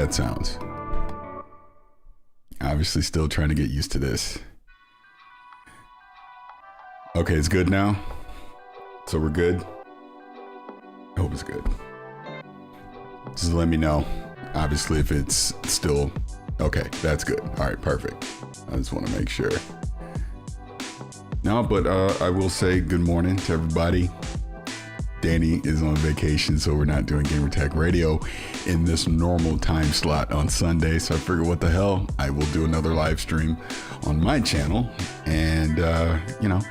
that sounds. Obviously still trying to get used to this. Okay, it's good now. So we're good. I hope it's good. Just let me know. Obviously, if it's still okay, that's good. All right, perfect. I just want to make sure. No, but I will say good morning to everybody. Danny is on vacation, so we're not doing Gamer Tech Radio in this normal time slot on Sunday. So I figured, what the hell? I will do another live stream on my channel and,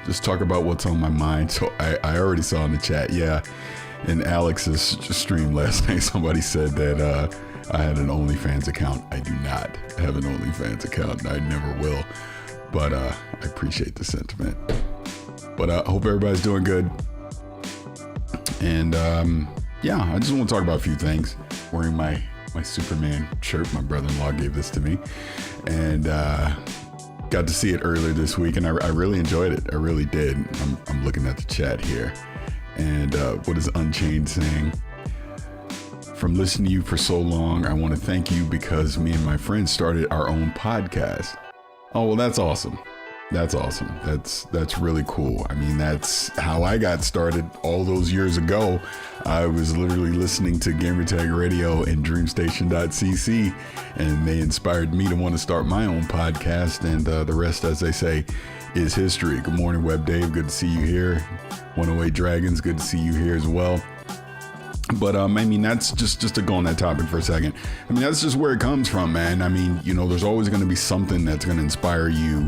just talk about what's on my mind. So I already saw in the chat, yeah, in Alex's stream last night, somebody said that I had an OnlyFans account. I do not have an OnlyFans account. I never will. But I appreciate the sentiment. But I hope everybody's doing good. And I just want to talk about a few things. Wearing my Superman shirt. My brother-in-law gave this to me. And got to see it earlier this week. And I really enjoyed it. I really did. I'm looking at the chat here. And what is Unchained saying? From listening to you for so long, I want to thank you because me and my friends started our own podcast. Oh, well, that's awesome. That's awesome. That's really cool. I mean, that's how I got started all those years ago. I was literally listening to Gamertag Radio and DreamStation.cc, and they inspired me to want to start my own podcast. And the rest, as they say, is history. Good morning, Web Dave. Good to see you here. 108 Dragons. Good to see you here as well. But I mean, that's just to go on that topic for a second. I mean, that's just where it comes from, man. I mean, there's always going to be something that's going to inspire you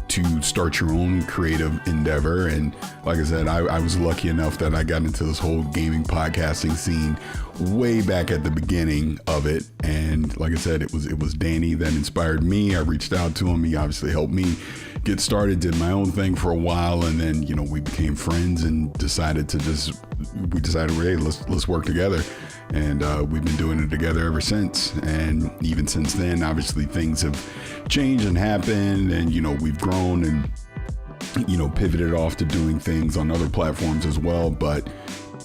to start your own creative endeavor. And like I said, I was lucky enough that I got into this whole gaming podcasting scene way back at the beginning of it. And like I said, it was Danny that inspired me. I reached out to him. He obviously helped me get started, did my own thing for a while. And then, we became friends and decided, hey, let's work together. And we've been doing it together ever since. And even since then, obviously things have changed and happened, and we've grown and pivoted off to doing things on other platforms as well. But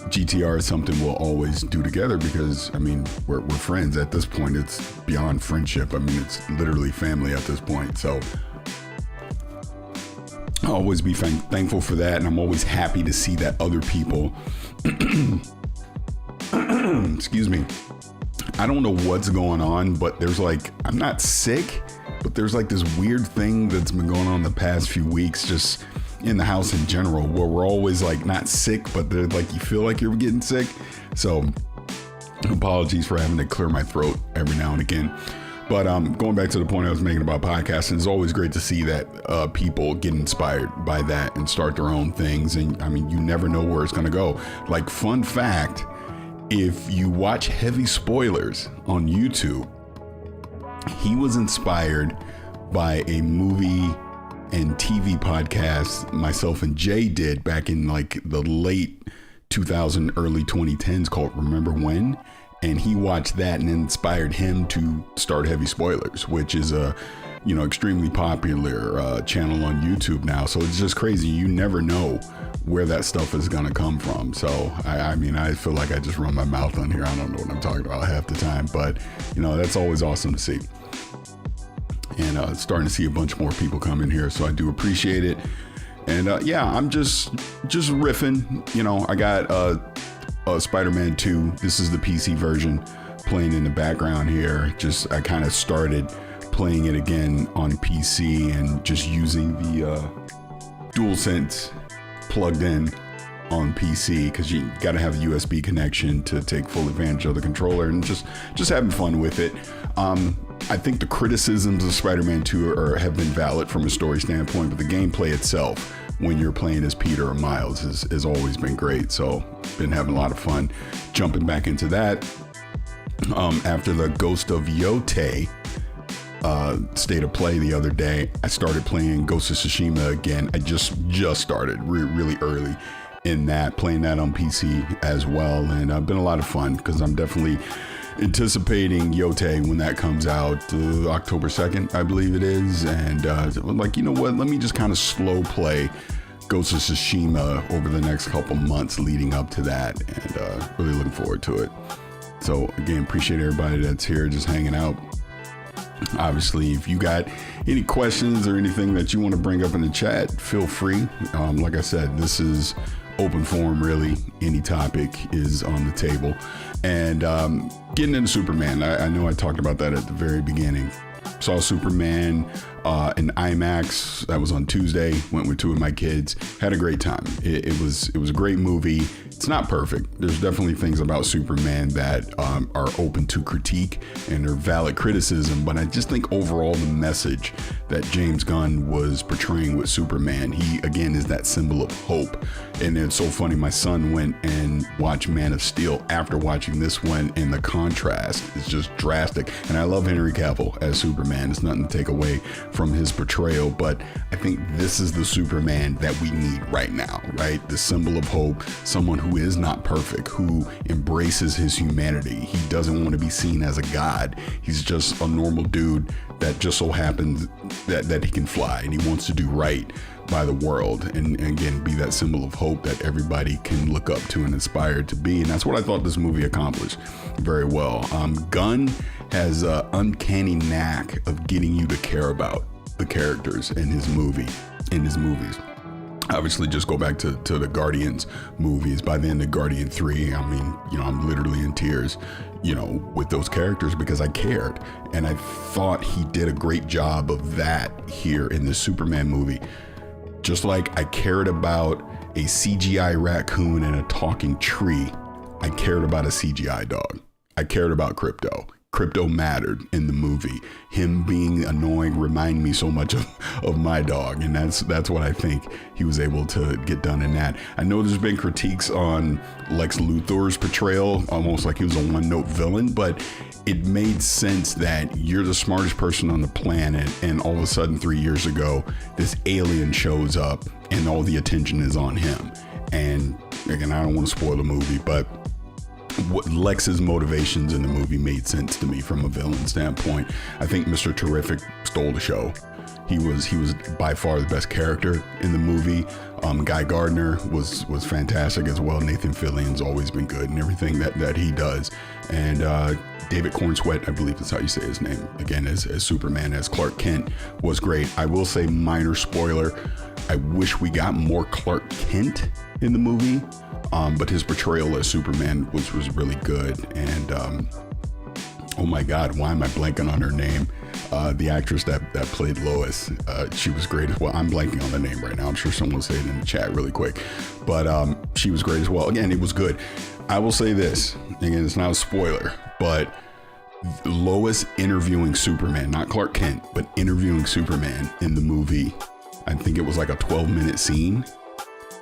GTR is something we'll always do together because I mean we're friends at this point. It's beyond friendship. I mean, it's literally family at this point. So I'll always be thankful for that, and I'm always happy to see that other people excuse me, I don't know what's going on, but there's I'm not sick, but there's this weird thing that's been going on the past few weeks just in the house in general, where we're always not sick, but they're you feel like you're getting sick. So apologies for having to clear my throat every now and again. But going back to the point I was making about podcasting, it's always great to see that people get inspired by that and start their own things. And I mean, you never know where it's going to go. Fun fact, if you watch Heavy Spoilers on YouTube, he was inspired by a movie and TV podcast myself and Jay did back in the late 2000, early 2010s called Remember When? And he watched that and inspired him to start Heavy Spoilers, which is a extremely popular channel on YouTube now. So it's just crazy. You never know where that stuff is going to come from. So I mean, I feel like I just run my mouth on here. I don't know what I'm talking about half the time, but that's always awesome to see. And starting to see a bunch more people come in here, so I do appreciate it. And I'm just riffing. I got Spider-Man 2. This is the PC version playing in the background here. I kind of started playing it again on PC and just using the DualSense plugged in on PC, because you got to have a USB connection to take full advantage of the controller, and just having fun with it. I think the criticisms of Spider-Man 2 have been valid from a story standpoint, but the gameplay itself, when you're playing as Peter or Miles, has always been great. So been having a lot of fun jumping back into that. After the Ghost of Yotei state of play the other day, I started playing Ghost of Tsushima again. I just started really early in that, playing that on PC as well, and been a lot of fun because I'm definitely anticipating Yotei when that comes out, October 2nd, I believe it is. And you know what, let me just kind of slow play Ghost of Tsushima over the next couple months leading up to that, and really looking forward to it. So again, appreciate everybody that's here just hanging out. Obviously, if you got any questions or anything that you want to bring up in the chat, feel free. Like I said, this is open forum, really. Any topic is on the table. And getting into Superman, I know I talked about that at the very beginning. Saw Superman in IMAX. That was on Tuesday. Went with two of my kids. Had a great time. It was a great movie. It's not perfect. There's definitely things about Superman that are open to critique and are valid criticism. But I just think overall the message that James Gunn was portraying with Superman, he again is that symbol of hope. And it's so funny. My son went and watched Man of Steel after watching this one, and the contrast is just drastic. And I love Henry Cavill as Superman. It's nothing to take away from his portrayal, but I think this is the Superman that we need right now, right? The symbol of hope, someone who is not perfect, who embraces his humanity. He doesn't want to be seen as a god. He's just a normal dude that just so happens that he can fly, and he wants to do right by the world, and again be that symbol of hope that everybody can look up to and inspire to be. And that's what I thought this movie accomplished very well. Gunn has an uncanny knack of getting you to care about the characters in his movies. Obviously, just go back to the Guardians movies. By the end of Guardian 3, I mean, I'm literally in tears, with those characters because I cared. And I thought he did a great job of that here in the Superman movie. Just like I cared about a CGI raccoon and a talking tree, I cared about a CGI dog. I cared about Crypto. Crypto mattered in the movie. Him being annoying reminded me so much of my dog, and that's what I think he was able to get done in that. I know there's been critiques on Lex Luthor's portrayal, almost like he was a one-note villain, but it made sense that you're the smartest person on the planet, and all of a sudden 3 years ago, this alien shows up and all the attention is on him. And again, I don't want to spoil the movie, but what Lex's motivations in the movie made sense to me from a villain standpoint. I think Mr. Terrific stole the show. He was by far the best character in the movie. Guy Gardner was fantastic as well. Nathan Fillion's always been good in everything that he does. And David Cornsweet, I believe that's how you say his name, again, as Superman, as Clark Kent, was great. I will say, minor spoiler, I wish we got more Clark Kent in the movie, but his portrayal as Superman was really good. And oh my God, why am I blanking on her name? The actress that played Lois, she was great as well. I'm blanking on the name right now. I'm sure someone will say it in the chat really quick, but she was great as well. Again, it was good. I will say this, again, it's not a spoiler, but Lois interviewing Superman, not Clark Kent, but interviewing Superman in the movie, I think it was like a 12-minute scene.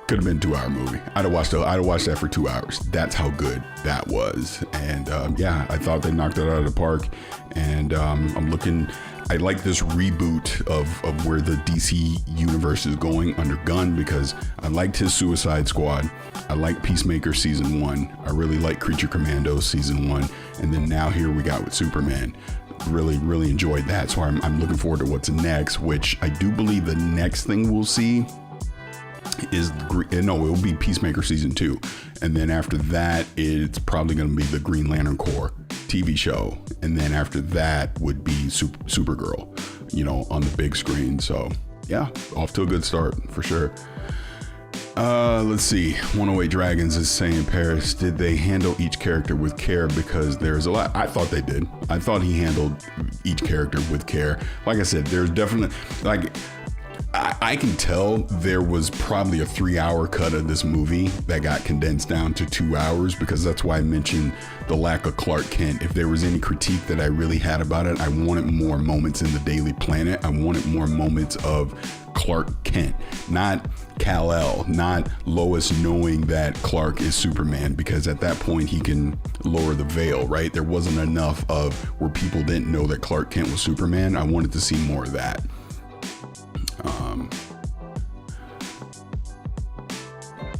Could have been a 2-hour movie. I'd have watched that for 2 hours. That's how good that was. And yeah, I thought they knocked it out of the park. And I like this reboot of where the DC universe is going under Gunn, because I liked his Suicide Squad. I like Peacemaker season 1. I really like Creature Commandos season 1. And then now here we got with Superman. Really enjoyed that. So I'm looking forward to what's next, which I do believe the next thing we'll see it will be Peacemaker season 2, and then after that it's probably going to be the Green Lantern Corps TV show, and then after that would be Supergirl, on the big screen. So yeah, off to a good start for sure. Let's see. 108 Dragons is saying, Paris, did they handle each character with care? Because there's a lot. I thought they did. I thought he handled each character with care. Like I said, there's definitely, I can tell there was probably a 3-hour cut of this movie that got condensed down to 2 hours, because that's why I mentioned the lack of Clark Kent. If there was any critique that I really had about it, I wanted more moments in the Daily Planet. I wanted more moments of Clark Kent, not Kal-El, not Lois knowing that Clark is Superman, because at that point he can lower the veil, right? There wasn't enough of where people didn't know that Clark Kent was Superman. I wanted to see more of that.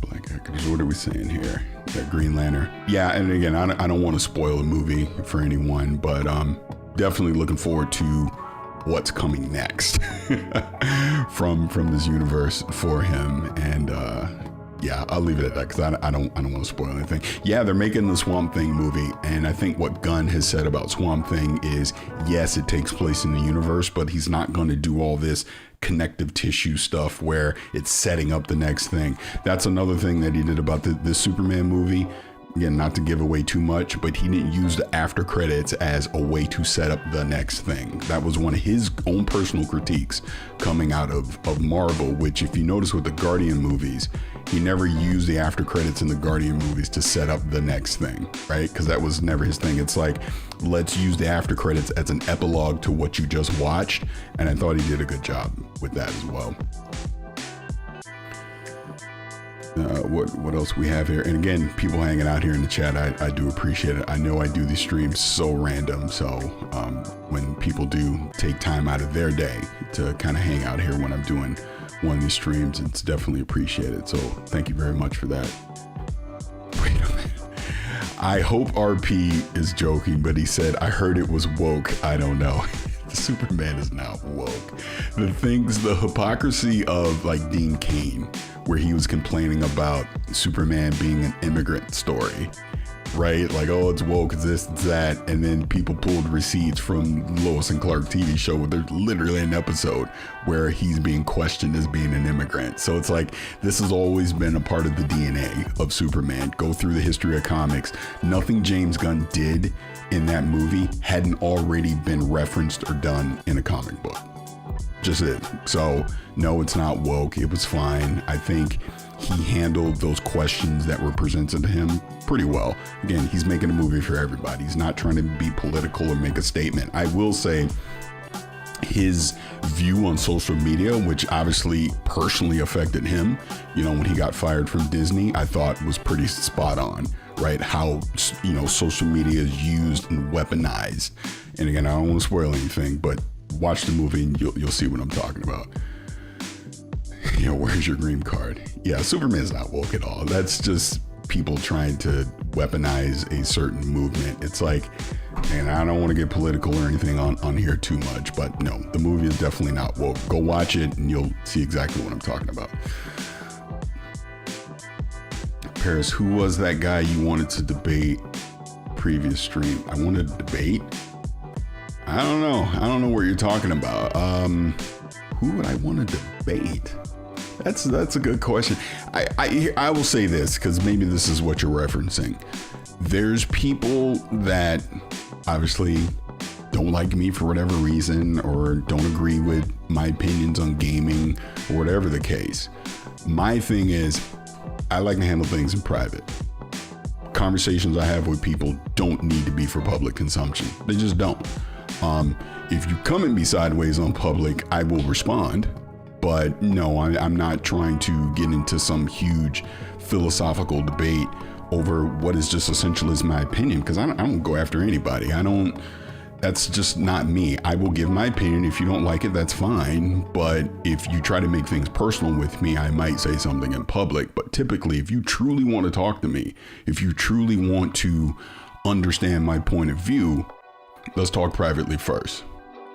Black Actors, what are we saying here? That Green Lantern. Yeah, and again, I don't want to spoil the movie for anyone, but definitely looking forward to what's coming next from this universe for him. And yeah, I'll leave it at that because I don't want to spoil anything. Yeah, they're making the Swamp Thing movie, and I think what Gunn has said about Swamp Thing is, yes, it takes place in the universe, but he's not going to do all this connective tissue stuff where it's setting up the next thing. That's another thing that he did about the Superman movie. Again, not to give away too much, but he didn't use the after credits as a way to set up the next thing. That was one of his own personal critiques coming out of Marvel, which if you notice with the Guardian movies, he never used the after credits in the Guardian movies to set up the next thing, right? Because that was never his thing. It's like, let's use the after credits as an epilogue to what you just watched. And I thought he did a good job with that as well. What else we have here? And again, people hanging out here in the chat, I do appreciate it. I know I do these streams so random, so when people do take time out of their day to kind of hang out here when I'm doing one of these streams, it's definitely appreciated. So thank you very much for that. Wait a minute. I hope RP is joking, but he said, I heard it was woke. I don't know. Superman is not woke. The hypocrisy of like Dean Cain, where he was complaining about Superman being an immigrant story, right? Like, oh, it's woke, it's this, it's that. And then people pulled receipts from Lois and Clark TV show where there's literally an episode where he's being questioned as being an immigrant. So it's like, this has always been a part of the DNA of Superman. Go through the history of comics. Nothing James Gunn did in that movie hadn't already been referenced or done in a comic book. Just it. So no, it's not woke. It was fine. I think he handled those questions that were presented to him pretty well. Again, he's making a movie for everybody. He's not trying to be political or make a statement. I will say his view on social media, which obviously personally affected him, when he got fired from Disney, I thought was pretty spot on, right? How, social media is used and weaponized. And again, I don't want to spoil anything, but watch the movie and you'll see what I'm talking about. Where's your green card? Yeah, Superman's not woke at all. That's just people trying to weaponize a certain movement. It's like, and I don't want to get political or anything on here too much, but no, the movie is definitely not woke. Go watch it and you'll see exactly what I'm talking about. Paris, who was that guy you wanted to debate previous stream? I wanted to debate? I don't know what you're talking about. Who would I want to debate? That's a good question. I will say this, because maybe this is what you're referencing. There's people that obviously don't like me for whatever reason, or don't agree with my opinions on gaming, or whatever the case. My thing is, I like to handle things in private. Conversations I have with people don't need to be for public consumption. They just don't. If you come at me sideways on public, I will respond. But no, I'm not trying to get into some huge philosophical debate over what is just essential as my opinion, because I don't go after anybody. That's just not me. I will give my opinion. If you don't like it, that's fine. But if you try to make things personal with me, I might say something in public. But typically, if you truly want to talk to me, if you truly want to understand my point of view, let's talk privately first.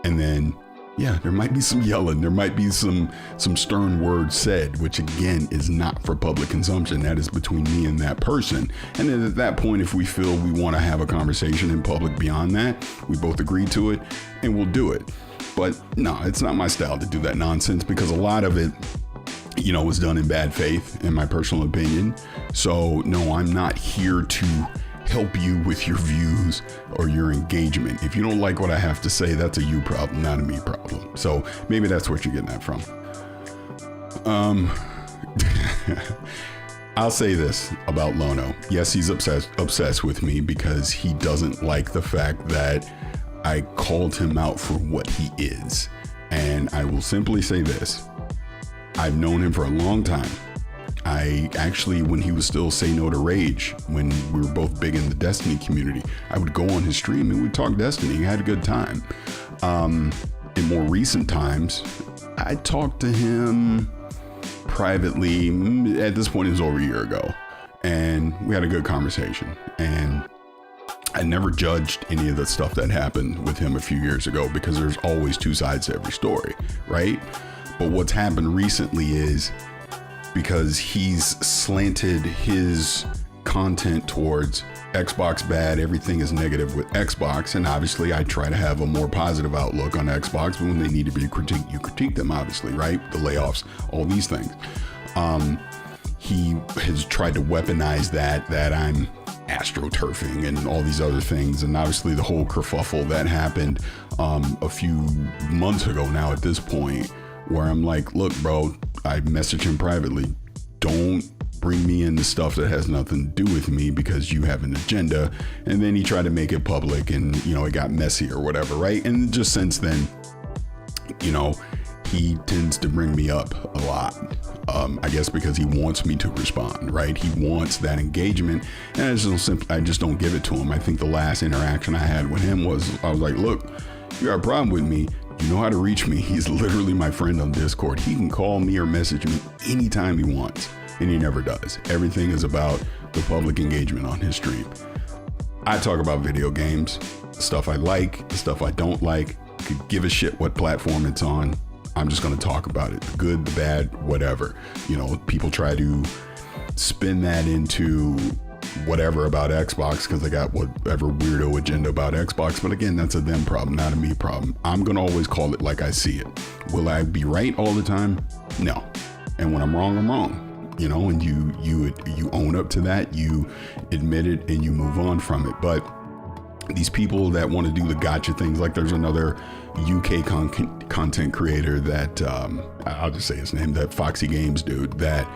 And then, yeah, there might be some yelling. There might be some stern words said, which again is not for public consumption. That is between me and that person. And then at that point, if we feel we want to have a conversation in public beyond that, we both agree to it and we'll do it. But no, it's not my style to do that nonsense, because a lot of it, was done in bad faith, in my personal opinion. So no, I'm not here to help you with your views or your engagement. If you don't like what I have to say, that's a you problem, not a me problem. So maybe that's what you're getting that from. I'll say this about Lono. Yes, he's obsessed with me because he doesn't like the fact that I called him out for what he is. And I will simply say this. I've known him for a long time. I actually, when he was still Say No to Rage, when we were both big in the Destiny community, I would go on his stream and we'd talk Destiny. I had a good time. In more recent times, I talked to him privately. At this point, it was over a year ago, and we had a good conversation. And I never judged any of the stuff that happened with him a few years ago, because there's always two sides to every story, right? But what's happened recently is because he's slanted his content towards Xbox bad, everything is negative with Xbox, and obviously I try to have a more positive outlook on Xbox, but when they need to be critiqued, you critique them, obviously, right? The layoffs, all these things. He has tried to weaponize that I'm astroturfing and all these other things, and obviously the whole kerfuffle that happened a few months ago now at this point, where I'm like, look, bro, I messaged him privately, don't bring me into stuff that has nothing to do with me because you have an agenda. And then he tried to make it public, and it got messy or whatever, right? And just since then, he tends to bring me up a lot. I guess because he wants me to respond, right? He wants that engagement, and I just don't give it to him. I think the last interaction I had with him was, I was like, look, you got a problem with me, you know how to reach me. He's literally my friend on Discord. He can call me or message me anytime he wants, and he never does. Everything is about the public engagement on his stream. I talk about video games, the stuff I like, the stuff I don't like. Could give a shit what platform it's on. I'm just going to talk about it, the good, the bad, whatever. People try to spin that into whatever about Xbox because they got whatever weirdo agenda about Xbox. But again, that's a them problem, not a me problem. I'm going to always call it like I see it. Will I be right all the time? No. And when I'm wrong, I'm wrong. And you own up to that, you admit it, and you move on from it. But these people that want to do the gotcha things, like there's another UK content creator that I'll just say his name, that Foxy Games dude, that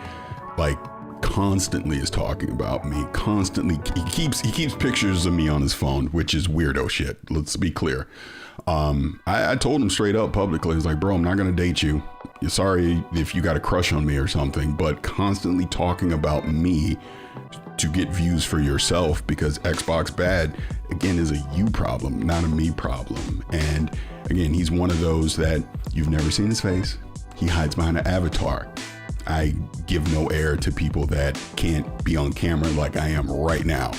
like constantly is talking about me. Constantly, he keeps pictures of me on his phone, which is weirdo shit. Let's be clear. I told him straight up publicly, I was like, bro, I'm not gonna date you. You're sorry if you got a crush on me or something, but constantly talking about me to get views for yourself, because Xbox bad, again, is a you problem, not a me problem. And again, he's one of those that you've never seen his face. He hides behind an avatar. I give no air to people that can't be on camera like I am right now.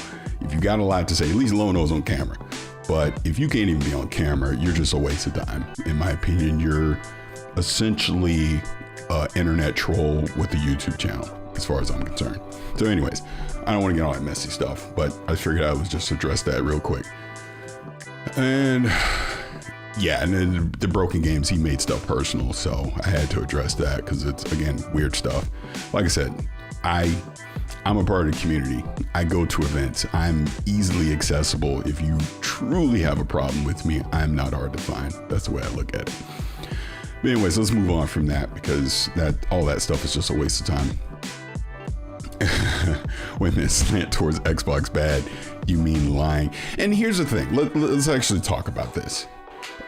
If you got a lot to say, at least Lono's on camera. But if you can't even be on camera, you're just a waste of time. In my opinion, you're essentially an internet troll with a YouTube channel, as far as I'm concerned. So anyways, I don't want to get all that messy stuff, but I figured I would just address that real quick. And yeah, and then the broken games, he made stuff personal, so I had to address that because it's, again, weird stuff. Like I said, I'm a part of the community. I go to events. I'm easily accessible. If you truly have a problem with me, I'm not hard to find. That's the way I look at it. But anyways, let's move on from that, because all that stuff is just a waste of time. When it's slant towards Xbox bad, you mean lying. And here's the thing. Let's actually talk about this.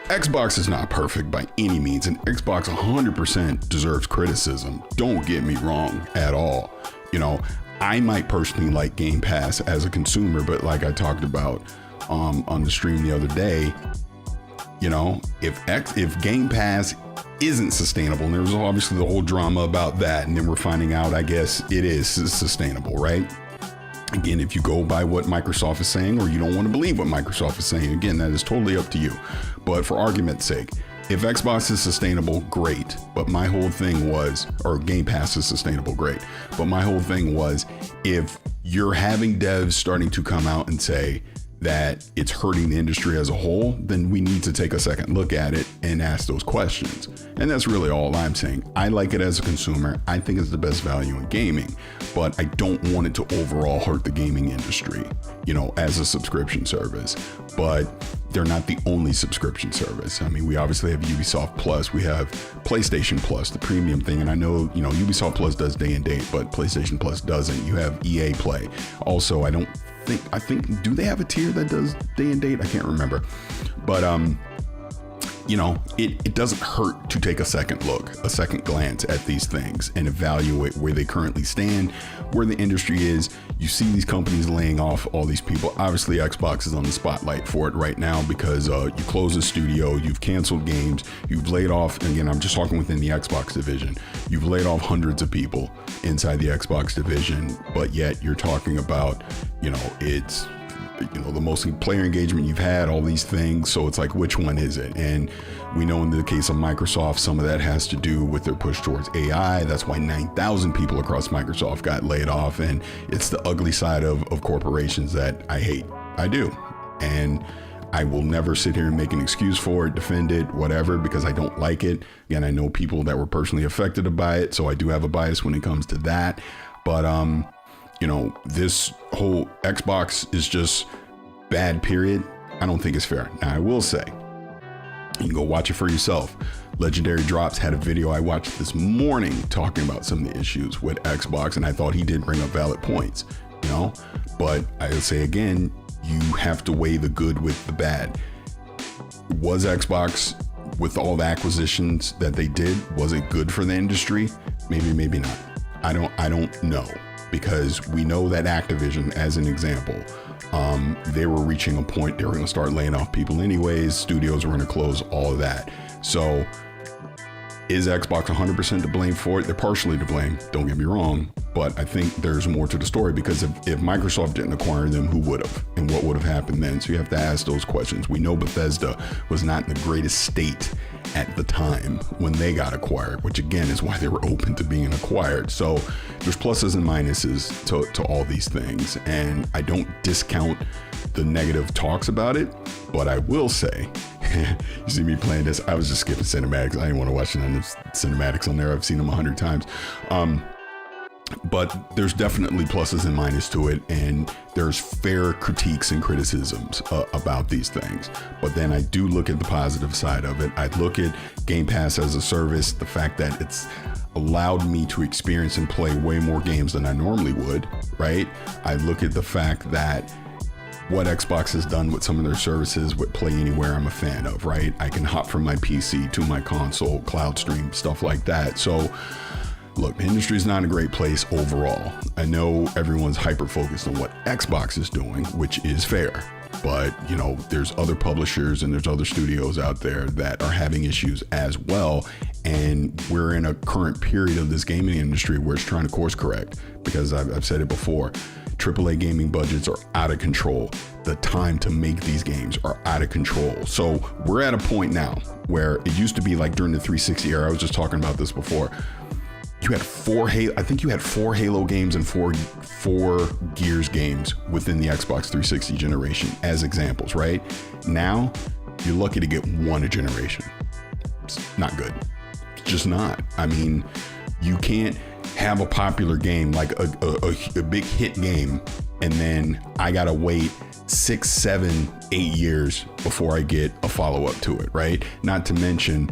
Xbox is not perfect by any means, and Xbox 100% deserves criticism. Don't get me wrong at all. I might personally like Game Pass as a consumer, but like I talked about on the stream the other day, if Game Pass isn't sustainable, and there was obviously the whole drama about that, and then we're finding out, I guess it is sustainable, right? Again, if you go by what Microsoft is saying, or you don't want to believe what Microsoft is saying, again, that is totally up to you. But for argument's sake, if Xbox is sustainable, great. But my whole thing was, or Game Pass is sustainable, great. But my whole thing was, if you're having devs starting to come out and say that it's hurting the industry as a whole, then we need to take a second look at it and ask those questions. And that's really all I'm saying. I like it as a consumer. I think it's the best value in gaming, but I don't want it to overall hurt the gaming industry, as a subscription service. But they're not the only subscription service. I mean, we obviously have Ubisoft Plus, we have PlayStation Plus, the premium thing. And I know, Ubisoft Plus does day and date, but PlayStation Plus doesn't. You have EA Play. Also, I think, do they have a tier that does day and date? I can't remember. But, it doesn't hurt to take a second look, a second glance at these things and evaluate where they currently stand, where the industry is. You see these companies laying off all these people. Obviously, Xbox is on the spotlight for it right now because you close a studio, you've canceled games, you've laid off, again, I'm just talking within the Xbox division, you've laid off hundreds of people inside the Xbox division, but yet you're talking about, it's the most player engagement you've had, all these things. So it's like, which one is it? And we know in the case of Microsoft, some of that has to do with their push towards AI. That's why 9,000 people across Microsoft got laid off. And it's the ugly side of corporations that I hate. I do. And I will never sit here and make an excuse for it, defend it, whatever, because I don't like it. Again, I know people that were personally affected by it, so I do have a bias when it comes to that. But, this whole Xbox is just bad, period. I don't think it's fair. Now, I will say, you can go watch it for yourself. Legendary Drops had a video I watched this morning talking about some of the issues with Xbox, and I thought he did bring up valid points, But I will say again, you have to weigh the good with the bad. Was Xbox, with all the acquisitions that they did, was it good for the industry? Maybe, maybe not. I don't know, because we know that Activision, as an example, they were reaching a point they were going to start laying off people anyways. Studios were going to close, all of that. So is Xbox 100% to blame for it? They're partially to blame, don't get me wrong, but I think there's more to the story, because if Microsoft didn't acquire them, who would have? And what would have happened then? So you have to ask those questions. We know Bethesda was not in the greatest state at the time when they got acquired, which again is why they were open to being acquired. So there's pluses and minuses to all these things. And I don't discount the negative talks about it, but I will say, you see me playing this, I was just skipping cinematics. I didn't want to watch none of the cinematics on there. I've seen them 100 times. But there's definitely pluses and minuses to it, and there's fair critiques and criticisms about these things. But then I do look at the positive side of it. I look at Game Pass as a service, the fact that it's allowed me to experience and play way more games than I normally would, right? I look at the fact that what Xbox has done with some of their services with Play Anywhere, I'm a fan of, right? I can hop from my PC to my console, cloud stream, stuff like that. So look, the industry is not a great place overall. I know everyone's hyper focused on what Xbox is doing, which is fair. But, there's other publishers and there's other studios out there that are having issues as well. And we're in a current period of this gaming industry where it's trying to course correct, because I've said it before. AAA gaming budgets are out of control. The time to make these games are out of control. So we're at a point now where it used to be like during the 360 era. I was just talking about this before. You had four Halo games and four Gears games within the Xbox 360 generation as examples, right? Now you're lucky to get one a generation. It's not good. It's just not. I mean, you can't have a popular game, like a big hit game, and then I gotta wait 6, 7, 8 years before I get a follow-up to it, right? Not to mention,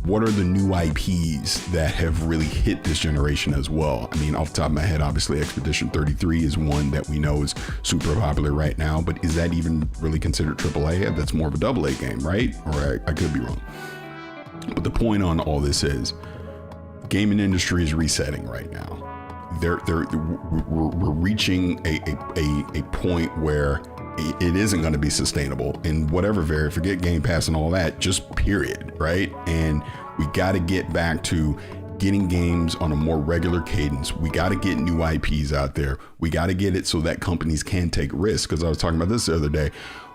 what are the new IPs that have really hit this generation as well? I mean, off the top of my head, obviously Expedition 33 is one that we know is super popular right now, but is that even really considered AAA? That's more of a AA game, right? Or I could be wrong. But the point on all this is, gaming industry is resetting right now. We're reaching a point where it isn't going to be sustainable in whatever variant. Forget Game Pass and all that, just period, right? And we got to get back to getting games on a more regular cadence. We got to get new IPs out there. We got to get it so that companies can take risks. Because I was talking about this the other day.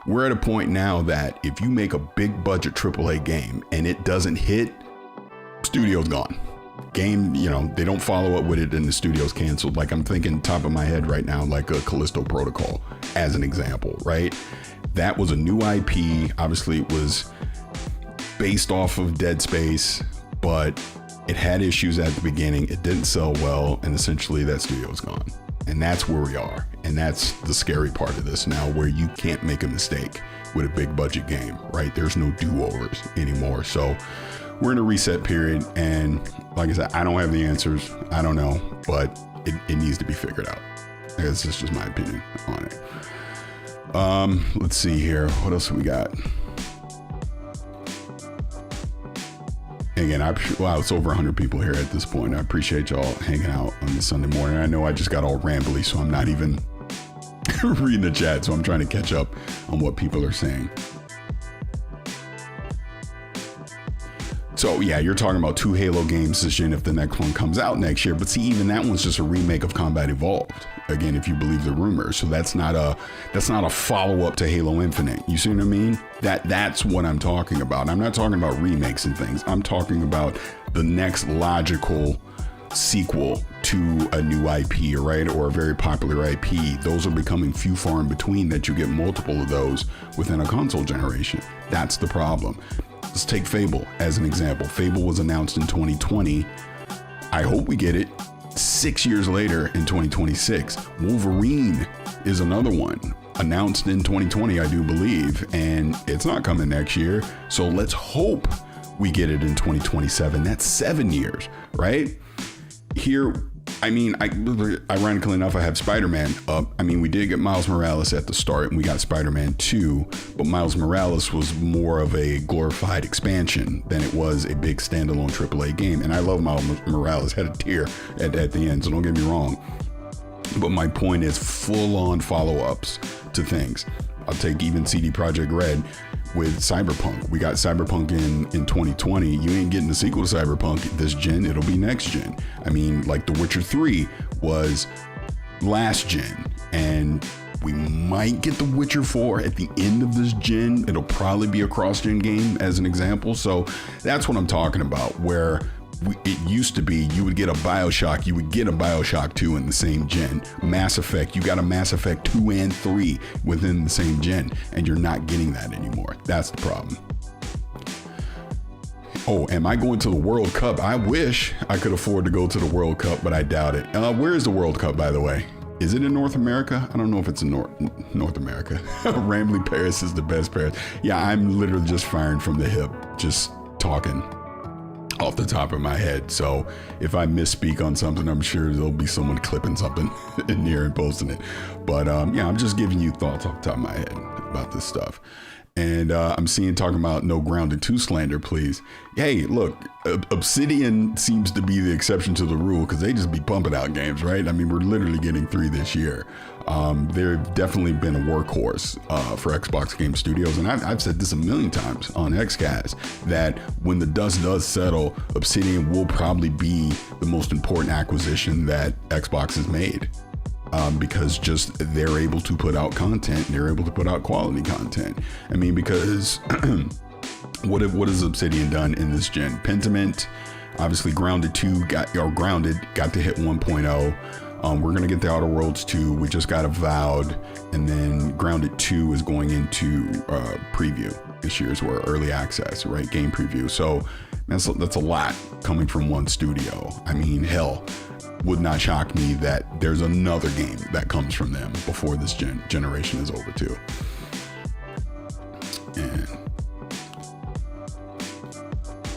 We're at a point now that if you make a big budget AAA game and it doesn't hit, studio's gone. Game, they don't follow up with it and the studio's canceled. Like, I'm thinking top of my head right now, like a Callisto Protocol as an example, right? That was a new IP. Obviously it was based off of Dead Space, but it had issues at the beginning. It didn't sell well, and essentially that studio's gone. And that's where we are. And that's the scary part of this now, where you can't make a mistake with a big budget game, right? There's no do-overs anymore. So we're in a reset period, and like I said, I don't have the answers. I don't know, but it needs to be figured out. That's just my opinion on it. Let's see here. What else we got? Again, wow, it's over 100 people here at this point. I appreciate y'all hanging out on this Sunday morning. I know I just got all rambly, so I'm not even reading the chat, so I'm trying to catch up on what people are saying. So yeah, you're talking about 2 Halo games this year, and if the next one comes out next year, but see, even that one's just a remake of Combat Evolved. again, if you believe the rumors. So that's not a follow-up to Halo Infinite. You see what I mean? That's what I'm talking about. I'm not talking about remakes and things. I'm talking about the next logical sequel to a new IP, right? Or a very popular IP. Those are becoming few far in between that you get multiple of those within a console generation. That's the problem. Let's take Fable as an example. Fable was announced in 2020. I hope we get it 6 years later in 2026. Wolverine is another one, announced in 2020, I do believe, and it's not coming next year. So let's hope we get it in 2027. That's 7 years, right? Here, I mean, ironically enough, I have Spider-Man up. I mean, we did get Miles Morales at the start, and we got Spider-Man 2, but Miles Morales was more of a glorified expansion than it was a big standalone AAA game. And I love Miles Morales, had a tear at the end, so don't get me wrong. But my point is full-on follow-ups to things. I'll take even CD Projekt Red with Cyberpunk. We got Cyberpunk in 2020. You ain't getting the sequel to Cyberpunk this gen. It'll be next gen. I mean, like The Witcher 3 was last gen, and we might get The Witcher 4 at the end of this gen. It'll probably be a cross-gen game as an example. So that's what I'm talking about, where it used to be you would get a Bioshock, you would get a Bioshock 2 in the same gen. Mass Effect, you got a Mass Effect 2 and 3 within the same gen, and you're not getting that anymore. That's the problem. Oh, am I going to the World Cup? I wish I could afford to go to the World Cup, but I doubt it. Where is the World Cup, by the way? Is it in North America? I don't know if it's in North America. Rambling Paris is the best Paris. Yeah, I'm literally just firing from the hip, just talking off the top of my head. So if I misspeak on something, I'm sure there'll be someone clipping something in here and posting it. But yeah, I'm just giving you thoughts off the top of my head about this stuff. And I'm seeing talking about no Grounded 2 slander, please. Hey, look, Obsidian seems to be the exception to the rule because they just be pumping out games, right? I mean, we're literally getting 3 this year. They've definitely been a workhorse for Xbox Game Studios. And I've said this a million times on XCast that when the dust does settle, Obsidian will probably be the most important acquisition that Xbox has made. Because just they're able to put out content, they're able to put out quality content. I mean, because what has Obsidian done in this gen? Pentiment, obviously Grounded 2 got to hit 1.0. We're gonna get the Outer Worlds 2. We just got Avowed, and then Grounded 2 is going into preview this year's or early access, right? Game preview. So that's a lot coming from one studio. I mean, hell, would not shock me that there's another game that comes from them before this generation is over too. And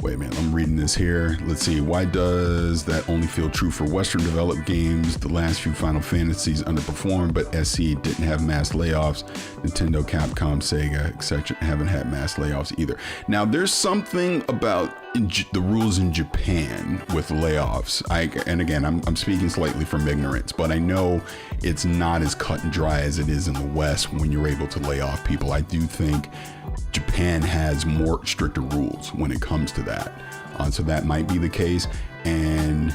wait a minute, I'm reading this here. Let's see. Why does that only feel true for Western developed games? The last few Final Fantasies underperformed, but SC didn't have mass layoffs. Nintendo, Capcom, Sega, etc. haven't had mass layoffs either. Now, there's something about the rules in Japan with layoffs. And again, I'm speaking slightly from ignorance, but I know it's not as cut and dry as it is in the West when you're able to lay off people. I do think Japan has more stricter rules when it comes to that. So that might be the case. And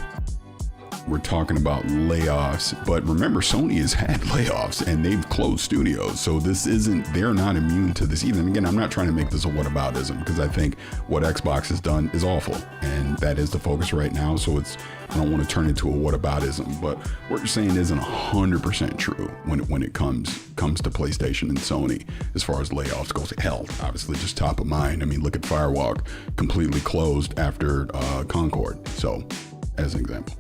we're talking about layoffs, but remember, Sony has had layoffs and they've closed studios. So they're not immune to this either. And again, I'm not trying to make this a whataboutism because I think what Xbox has done is awful. And that is the focus right now. So I don't want to turn it into a whataboutism, but what you're saying isn't 100% true when it comes to PlayStation and Sony as far as layoffs goes. Hell, obviously just top of mind. I mean, look at Firewalk, completely closed after Concord. So as an example.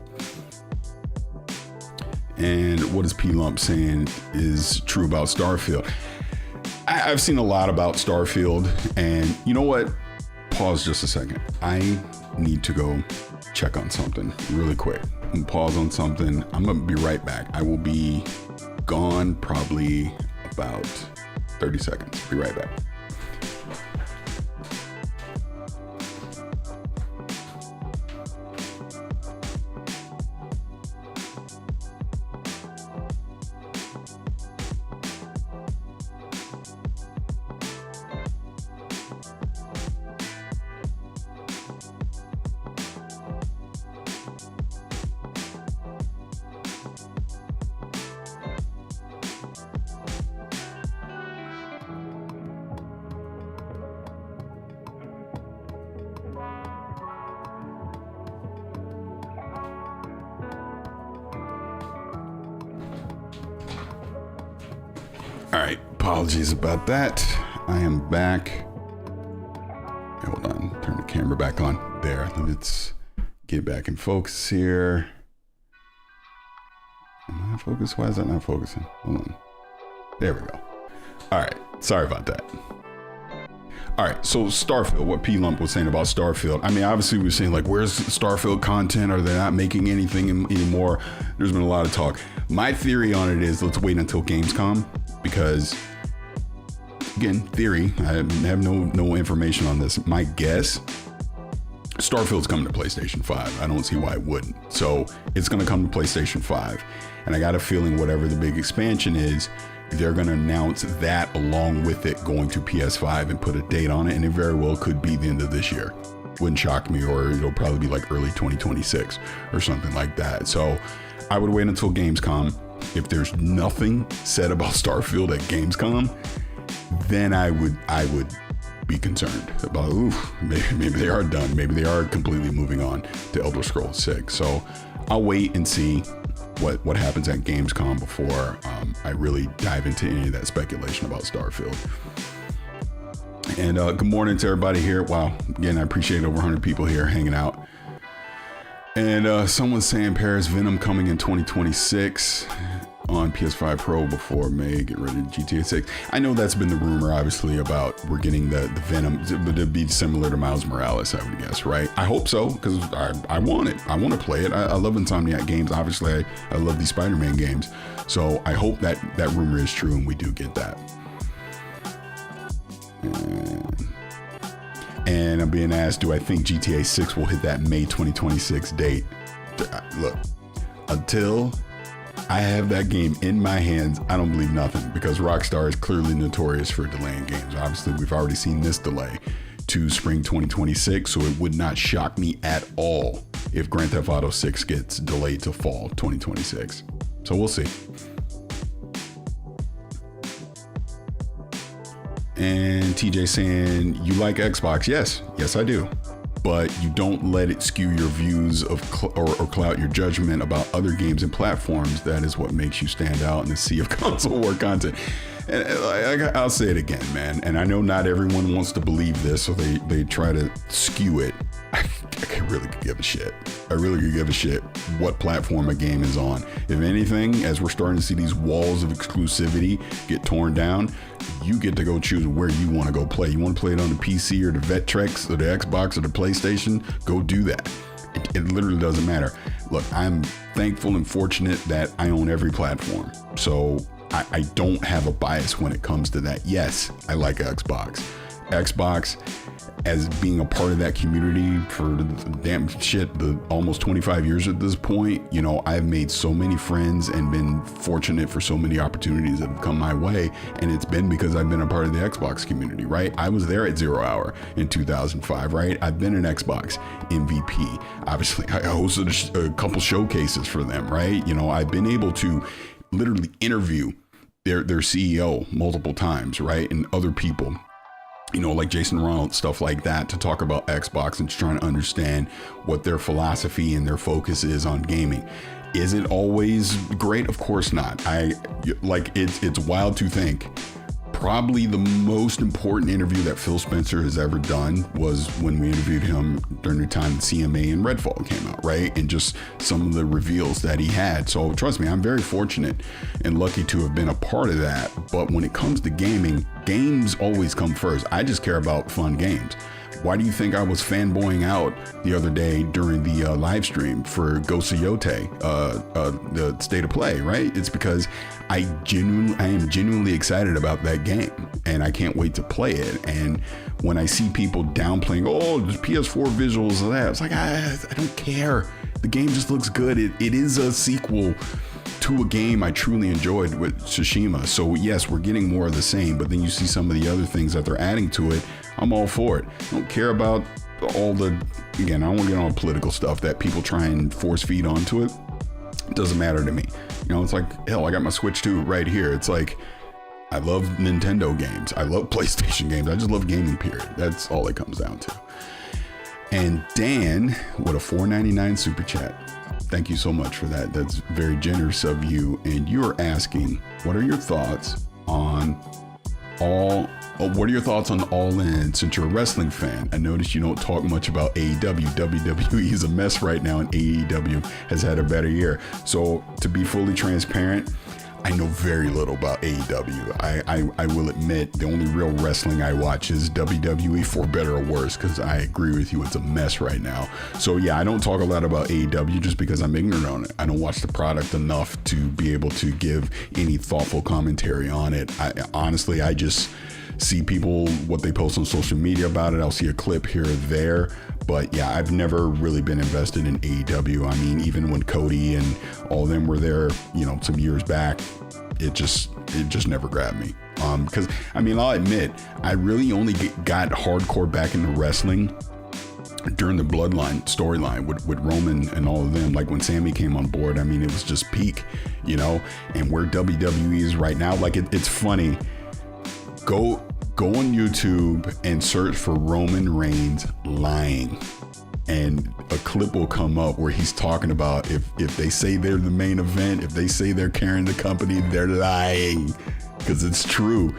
And what is P-Lump saying is true about Starfield? I've seen a lot about Starfield, and you know what? Pause just a second. I need to go check on something really quick. And pause on something. I'm gonna be right back. I will be gone probably about 30 seconds. Be right back. Apologies about that. I am back. Hold on, turn the camera back on. There, let's get back in focus here. Am I focused? Why is that not focusing? Hold on. There we go. All right, sorry about that. All right, so Starfield, what P Lump was saying about Starfield. I mean, obviously we were saying like, where's Starfield content? Are they not making anything anymore? There's been a lot of talk. My theory on it is let's wait until Gamescom, because again, theory, I have no information on this. My guess, Starfield's coming to PlayStation 5. I don't see why it wouldn't. So it's going to come to PlayStation 5. And I got a feeling whatever the big expansion is, they're going to announce that along with it going to PS5 and put a date on it. And it very well could be the end of this year. Wouldn't shock me, or it'll probably be like early 2026 or something like that. So I would wait until Gamescom. If there's nothing said about Starfield at Gamescom, then I would be concerned about, maybe they are done. Maybe they are completely moving on to Elder Scrolls 6. So I'll wait and see what happens at Gamescom before I really dive into any of that speculation about Starfield. And good morning to everybody here. Wow, again, I appreciate over 100 people here hanging out. And someone's saying Paris Venom coming in 2026 on PS5 Pro before May, get ready to GTA 6. I know that's been the rumor, obviously, about we're getting the Venom, but it'd be similar to Miles Morales, I would guess, right? I hope so, because I want it. I want to play it. I love Insomniac games. Obviously, I love these Spider-Man games. So I hope that rumor is true and we do get that. And I'm being asked, do I think GTA 6 will hit that May 2026 date? Look, until I have that game in my hands, I don't believe nothing, because Rockstar is clearly notorious for delaying games. Obviously, we've already seen this delay to spring 2026, so it would not shock me at all if Grand Theft Auto 6 gets delayed to fall 2026. So we'll see. And TJ saying, you like Xbox? Yes, I do. But you don't let it skew your views of or cloud your judgment about other games and platforms. That is what makes you stand out in the sea of console war content. And I'll say it again, man. And I know not everyone wants to believe this, so they try to skew it. I really could give a shit. I really could give a shit what platform a game is on. If anything, as we're starting to see these walls of exclusivity get torn down, you get to go choose where you want to go play. You want to play it on the PC or the Vectrex or the Xbox or the PlayStation? Go do that. It literally doesn't matter. Look, I'm thankful and fortunate that I own every platform. So I don't have a bias when it comes to that. Yes, I like Xbox. Xbox, as being a part of that community for the almost 25 years at this point, you know, I've made so many friends and been fortunate for so many opportunities that have come my way. And it's been because I've been a part of the Xbox community, right? I was there at 0 Hour in 2005, right? I've been an Xbox MVP. Obviously, I hosted a couple showcases for them, right? You know, I've been able to literally interview their CEO multiple times, right? And other people, you know, like Jason Ronald, stuff like that, to talk about Xbox and trying to understand what their philosophy and their focus is on gaming. Is it always great? Of course not. It's wild to think. Probably the most important interview that Phil Spencer has ever done was when we interviewed him during the time CMA and Redfall came out, right? And just some of the reveals that he had. So trust me, I'm very fortunate and lucky to have been a part of that. But when it comes to gaming, games always come first. I just care about fun games. Why do you think I was fanboying out the other day during the live stream for Ghost of Yote, the State of Play, right? It's because I am genuinely excited about that game and I can't wait to play it. And when I see people downplaying, oh, there's PS4 visuals of that, it's like, I don't care. The game just looks good. It is a sequel to a game I truly enjoyed with Tsushima. So yes, we're getting more of the same, but then you see some of the other things that they're adding to it. I'm all for it. I don't care about all the, again, I don't want to get on political stuff that people try and force feed onto it. It doesn't matter to me. You know, it's like, hell, I got my Switch 2 right here. It's like, I love Nintendo games. I love PlayStation games. I just love gaming, period. That's all it comes down to. And Dan, with a $4.99 super chat. Thank you so much for that. That's very generous of you. And you're asking, what are your thoughts on What are your thoughts on All In since you're a wrestling fan? I noticed you don't talk much about AEW. WWE is a mess right now, and AEW has had a better year. So to be fully transparent, I know very little about AEW. I will admit the only real wrestling I watch is WWE, for better or worse, because I agree with you, it's a mess right now. So yeah, I don't talk a lot about AEW just because I'm ignorant on it. I don't watch the product enough to be able to give any thoughtful commentary on it. Honestly, I just see people, what they post on social media about it. I'll see a clip here or there. But yeah, I've never really been invested in AEW. I mean, even when Cody and all of them were there, some years back, it just never grabbed me. Because I mean, I'll admit, I really only got hardcore back into wrestling during the Bloodline storyline with Roman and all of them. Like when Sammy came on board, I mean, it was just peak, and where WWE is right now. Like it's funny. Go on YouTube and search for Roman Reigns lying, and a clip will come up where he's talking about if they say they're the main event, if they say they're carrying the company, they're lying, because it's true.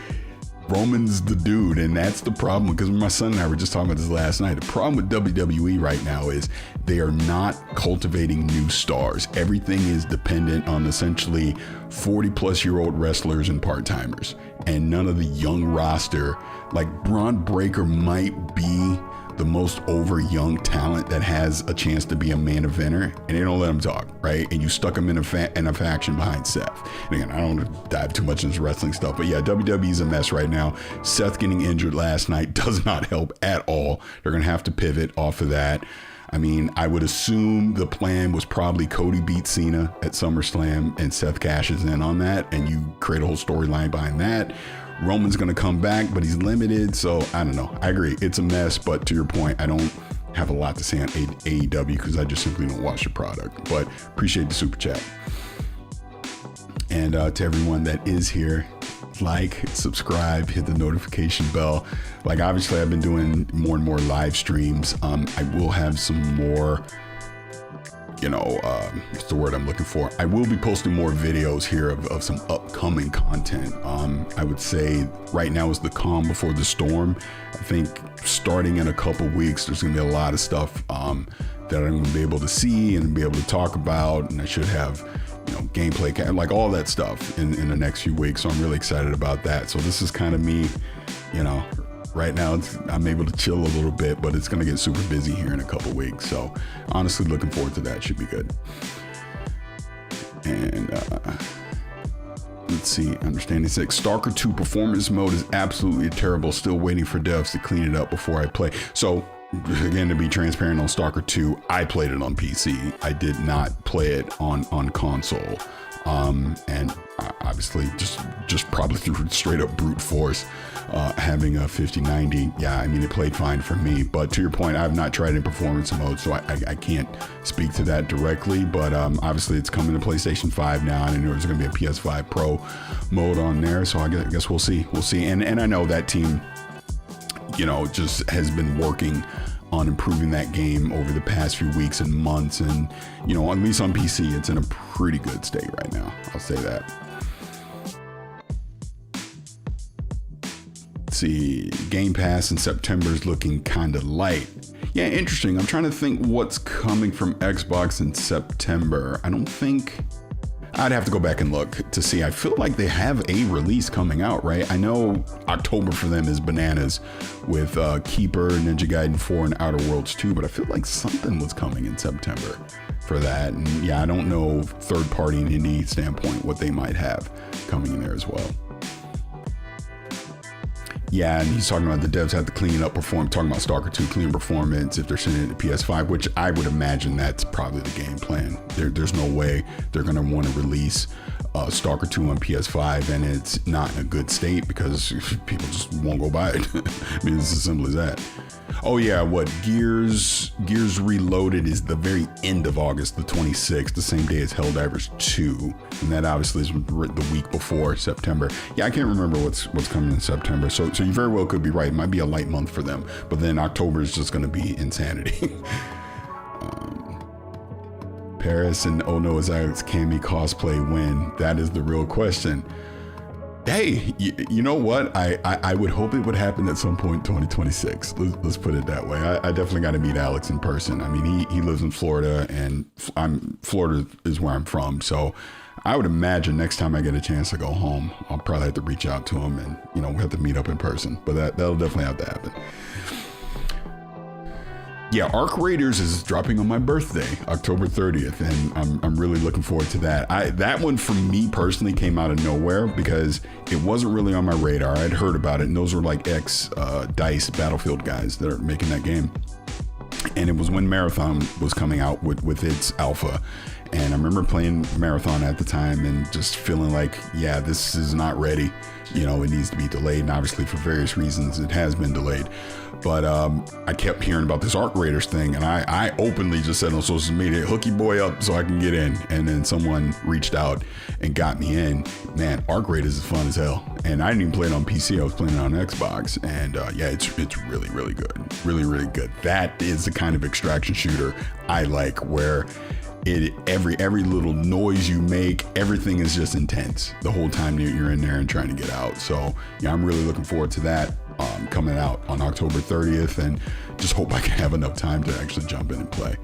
Roman's the dude, and that's the problem. Because my son and I were just talking about this last night. The problem with WWE right now is they are not cultivating new stars. Everything is dependent on essentially 40-plus-year-old wrestlers and part-timers, and none of the young roster. Like Braun Breaker might be the most over young talent that has a chance to be a main eventer, and they don't let him talk, right? And you stuck him in a faction behind Seth. And again, I don't want to dive too much into wrestling stuff, but yeah, WWE's a mess right now. Seth getting injured last night does not help at all. They're going to have to pivot off of that. I mean, I would assume the plan was probably Cody beats Cena at SummerSlam and Seth cashes in on that, and you create a whole storyline behind that. Roman's going to come back, but he's limited. So I don't know. I agree. It's a mess. But to your point, I don't have a lot to say on AEW because I just simply don't watch the product. But appreciate the super chat. And to everyone that is here, like, subscribe, hit the notification bell. Like, obviously, I've been doing more and more live streams. I will have some more, what's the word I'm looking for? I will be posting more videos here of some upcoming content. I would say right now is the calm before the storm. I think starting in a couple weeks, there's gonna be a lot of stuff that I'm gonna be able to see and be able to talk about, and I should have gameplay, like all that stuff in the next few weeks. So I'm really excited about that. So this is kind of me, right now I'm able to chill a little bit, but it's going to get super busy here in a couple weeks. So honestly, looking forward to that. Should be good. And let's see, understanding 6. Stalker 2 performance mode is absolutely terrible. Still waiting for devs to clean it up before I play. So again, to be transparent on Stalker 2, I played it on PC. I did not play it on console. And obviously just probably through straight up brute force, having a 5090. Yeah, I mean, it played fine for me, but to your point, I've not tried it in performance mode, so I can't speak to that directly, but obviously it's coming to PlayStation 5 now, and I know there's going to be a PS5 Pro mode on there, so I guess we'll see. And I know that team, just has been working on improving that game over the past few weeks and months, and at least on PC it's in a pretty good state right now. I'll say that. Let's see, Game Pass in September is looking kind of light. Yeah, interesting. I'm trying to think what's coming from Xbox in September. I'd have to go back and look to see. I feel like they have a release coming out, right? I know October for them is bananas with Keeper, Ninja Gaiden 4, and Outer Worlds 2, but I feel like something was coming in September for that. And yeah, I don't know third party and indie standpoint what they might have coming in there as well. Yeah, and he's talking about the devs have to clean up talking about Stalker 2, clean performance if they're sending it to PS5, which I would imagine that's probably the game plan. There's no way they're going to want to release Stalker 2 on PS5 and it's not in a good state because people just won't go buy it. I mean, it's as simple as that. Oh yeah, Gears Reloaded is the very end of August, the 26th, the same day as Helldivers 2, and that obviously is the week before September. Yeah, I can't remember what's coming in September, so you very well could be right. It might be a light month for them, but then October is just going to be insanity. Paris and Oh No Is Cammy cosplay win? That is the real question. Hey, you know what? I would hope it would happen at some point in 2026. Let's put it that way. I definitely got to meet Alex in person. I mean, he lives in Florida, and Florida is where I'm from. So I would imagine next time I get a chance to go home, I'll probably have to reach out to him, and we have to meet up in person. But that'll definitely have to happen. Yeah, Arc Raiders is dropping on my birthday, October 30th, and I'm really looking forward to that. That one for me personally came out of nowhere because it wasn't really on my radar. I'd heard about it, and those were like ex-DICE Battlefield guys that are making that game. And it was when Marathon was coming out with its alpha. And I remember playing Marathon at the time and just feeling like, yeah, this is not ready. It needs to be delayed. And obviously for various reasons, it has been delayed. But I kept hearing about this Arc Raiders thing. And I openly just said on social media, hook your boy up so I can get in. And then someone reached out and got me in. Man, Arc Raiders is fun as hell. And I didn't even play it on PC. I was playing it on Xbox. And yeah, it's really, really good. Really, really good. That is the kind of extraction shooter I like, where every little noise you make, everything is just intense the whole time you're in there and trying to get out. So yeah, I'm really looking forward to that coming out on October 30th, and just hope I can have enough time to actually jump in and play.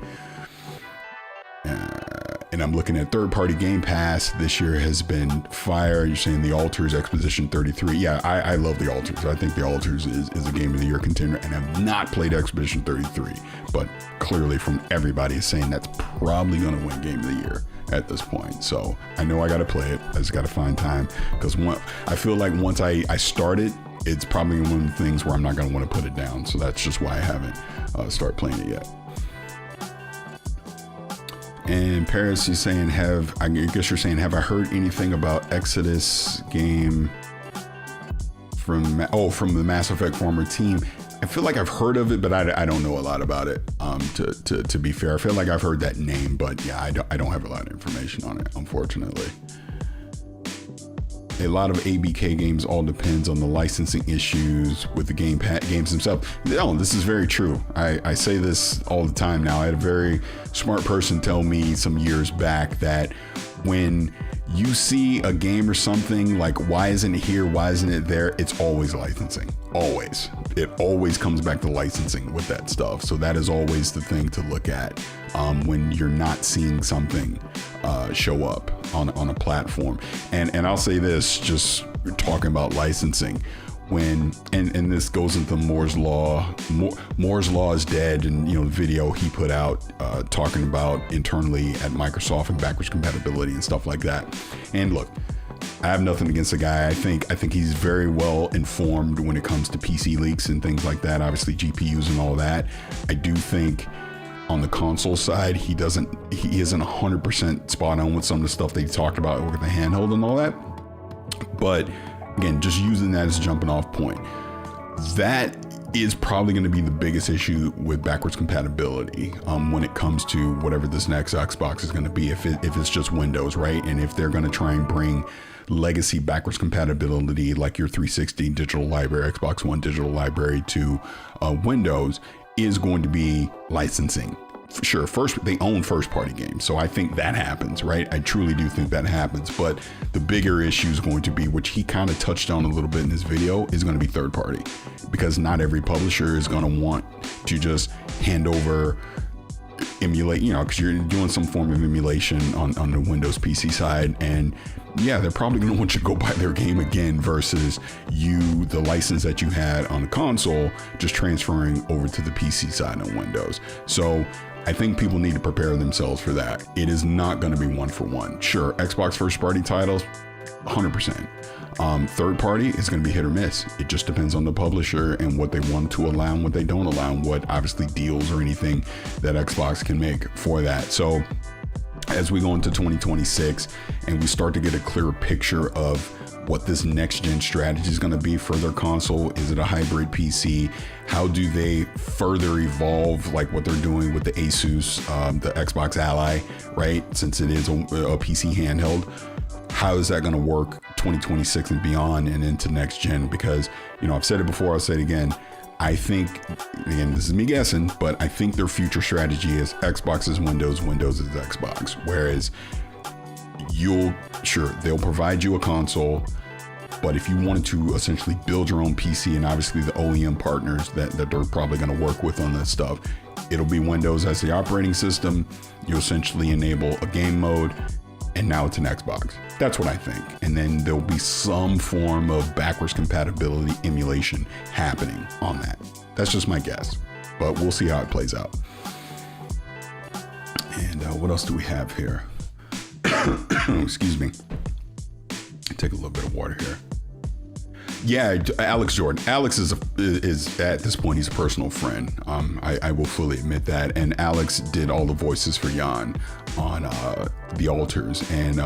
And I'm looking at third-party Game Pass. This year has been fire. You're saying The Alters, Exposition 33. Yeah, I love The Alters. I think The Alters is a Game of the Year contender, and I've not played Expedition 33, but clearly from everybody is saying that's probably going to win Game of the Year at this point. So I know I got to play it. I just got to find time, because I feel like once I start it, it's probably one of the things where I'm not going to want to put it down. So that's just why I haven't started playing it yet. And Paris is saying, I guess you're saying, have I heard anything about Exodus game from the Mass Effect former team? I feel like I've heard of it, but I don't know a lot about it. To be fair, I feel like I've heard that name, but yeah, I don't have a lot of information on it, unfortunately. A lot of ABK games all depends on the licensing issues with the games themselves. No, this is very true. I say this all the time now. I had a very smart person tell me some years back that when you see a game or something like, why isn't it here? Why isn't it there? It's always licensing. Always. It always comes back to licensing with that stuff. So that is always the thing to look at when you're not seeing something show up on a platform. And I'll say this, just talking about licensing, and this goes into Moore's Law. Moore's Law is dead, and the video he put out talking about internally at Microsoft and backwards compatibility and stuff like that. And look, I have nothing against the guy. I think he's very well informed when it comes to PC leaks and things like that, obviously GPUs and all that. I do think on the console side, he isn't 100% spot on with some of the stuff they talked about with the handheld and all that. But again, just using that as a jumping off point, that is probably going to be the biggest issue with backwards compatibility when it comes to whatever this next Xbox is going to be, if it's just Windows, right? And if they're going to try and bring legacy backwards compatibility like your 360 digital library, Xbox One digital library to Windows, is going to be licensing. For sure, first, they own first party games, so I think that happens, right? I truly do think that happens. But the bigger issue is going to be, which he kind of touched on a little bit in his video, is going to be third party, because not every publisher is going to want to just hand over emulate, because you're doing some form of emulation on the Windows PC side, and yeah, they're probably going to want you to go buy their game again versus the license that you had on the console just transferring over to the PC side on Windows. So I think people need to prepare themselves for that. It is not going to be one for one. Sure, Xbox first party titles, 100%. Third party is going to be hit or miss. It just depends on the publisher and what they want to allow and what they don't allow, and what obviously deals or anything that Xbox can make for that. So as we go into 2026 and we start to get a clearer picture of what this next gen strategy is going to be for their console, is it a hybrid PC? How do they further evolve, like what they're doing with the Asus, the Xbox Ally, right? Since it is a PC handheld, how is that going to work 2026 and beyond and into next gen? Because, I've said it before, I'll say it again. I think, again, this is me guessing, but I think their future strategy is Xbox is Windows, Windows is Xbox. Whereas they'll provide you a console, But if you wanted to essentially build your own PC, and obviously the OEM partners that they're probably going to work with on this stuff, it'll be Windows as the operating system. You essentially enable a game mode, and now it's an Xbox. That's what I think. And then there'll be some form of backwards compatibility emulation happening on that. That's just my guess, but we'll see how it plays out. And what else do we have here? Excuse me. Take a little bit of water here. Yeah, Alex Jordan. Alex is at this point, he's a personal friend. I will fully admit that. And Alex did all the voices for Jan on The Alters, and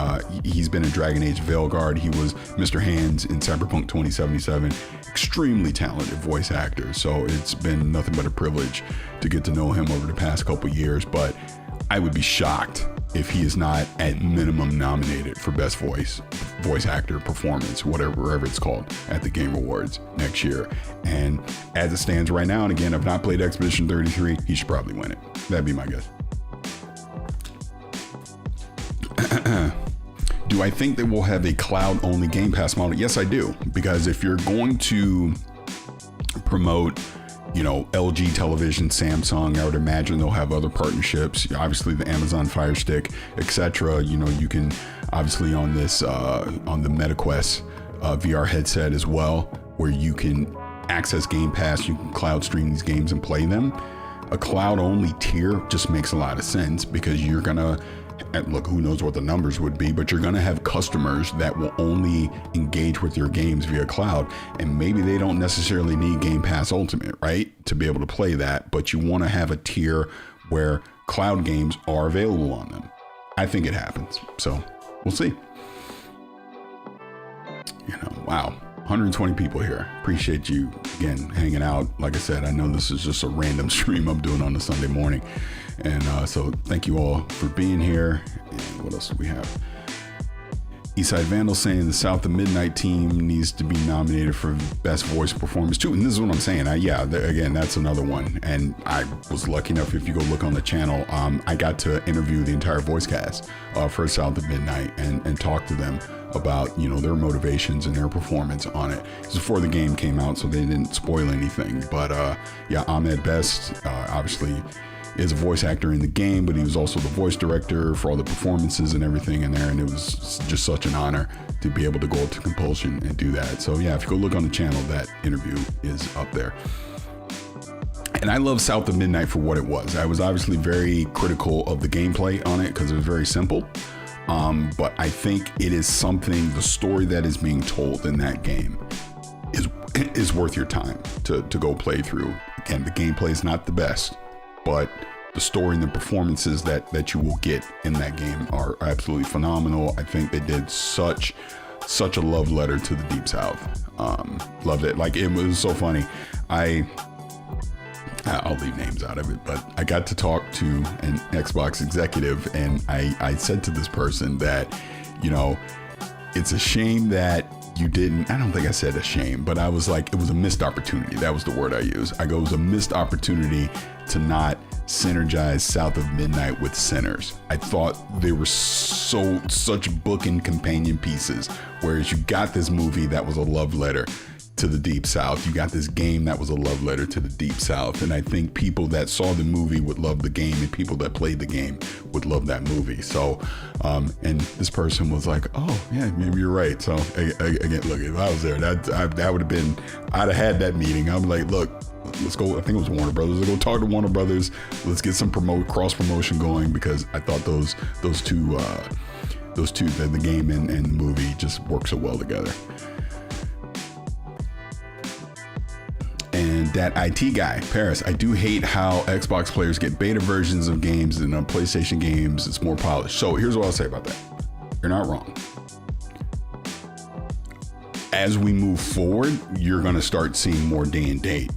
he's been in Dragon Age Veilguard. He was Mr. Hands in Cyberpunk 2077. Extremely talented voice actor. So it's been nothing but a privilege to get to know him over the past couple years. But I would be shocked if he is not at minimum nominated for best voice actor performance, whatever it's called, at the Game Awards next year. And as it stands right now, and again, I've not played Expedition 33, he should probably win it. That'd be my guess. Do I think that we'll have a cloud-only Game Pass model? Yes, I do. Because if you're going to promote, LG television, Samsung, I would imagine they'll have other partnerships. Obviously the Amazon Fire Stick, etc. You can obviously on this, on the MetaQuest VR headset as well, where you can access Game Pass, you can cloud stream these games and play them. A cloud only tier just makes a lot of sense, because you're gonna, look, who knows what the numbers would be, but you're going to have customers that will only engage with your games via cloud, and maybe they don't necessarily need Game Pass Ultimate, right, to be able to play that, but you want to have a tier where cloud games are available on them. I think it happens, so we'll see. Wow, 120 people here. Appreciate you again hanging out. Like I said, I know this is just a random stream I'm doing on a Sunday morning. And so thank you all for being here. And what else do we have? Eastside Vandal saying the South of Midnight team needs to be nominated for best voice performance too. And this is what I'm saying. Again, that's another one. And I was lucky enough, if you go look on the channel, I got to interview the entire voice cast for South of Midnight and talk to them about, their motivations and their performance on it. It was before the game came out, so they didn't spoil anything. But Ahmed Best, obviously, is a voice actor in the game, but he was also the voice director for all the performances and everything in there, and it was just such an honor to be able to go up to Compulsion and do that. So yeah, if you go look on the channel, that interview is up there. And I love South of Midnight for what it was. I was obviously very critical of the gameplay on it because it was very simple, but I think it is something, the story that is being told in that game is worth your time to go play through. Again, the gameplay is not the best, but the story and the performances that you will get in that game are absolutely phenomenal. I think they did such a love letter to the Deep South. Loved it. Like, it was so funny. I'll leave names out of it, but I got to talk to an Xbox executive, and I said to this person that, it's a shame that you didn't, I don't think I said a shame, but I was like, it was a missed opportunity. That was the word I used. I go, it was a missed opportunity to not synergize South of Midnight with Sinners. I thought they were such book and companion pieces, whereas you got this movie that was a love letter to the Deep South. You got this game that was a love letter to the Deep South. And I think people that saw the movie would love the game, and people that played the game would love that movie. So, and this person was like, oh yeah, maybe you're right. So again, look, if I was there, that would have been, I'd have had that meeting. I'm like, look, let's go. I think it was Warner Brothers. Let's go talk to Warner Brothers. Let's get some cross promotion going, because I thought those two, the game and the movie just work so well together. And that IT guy, Paris, I do hate how Xbox players get beta versions of games, and on PlayStation games, it's more polished. So here's what I'll say about that. You're not wrong. As we move forward, you're going to start seeing more day and date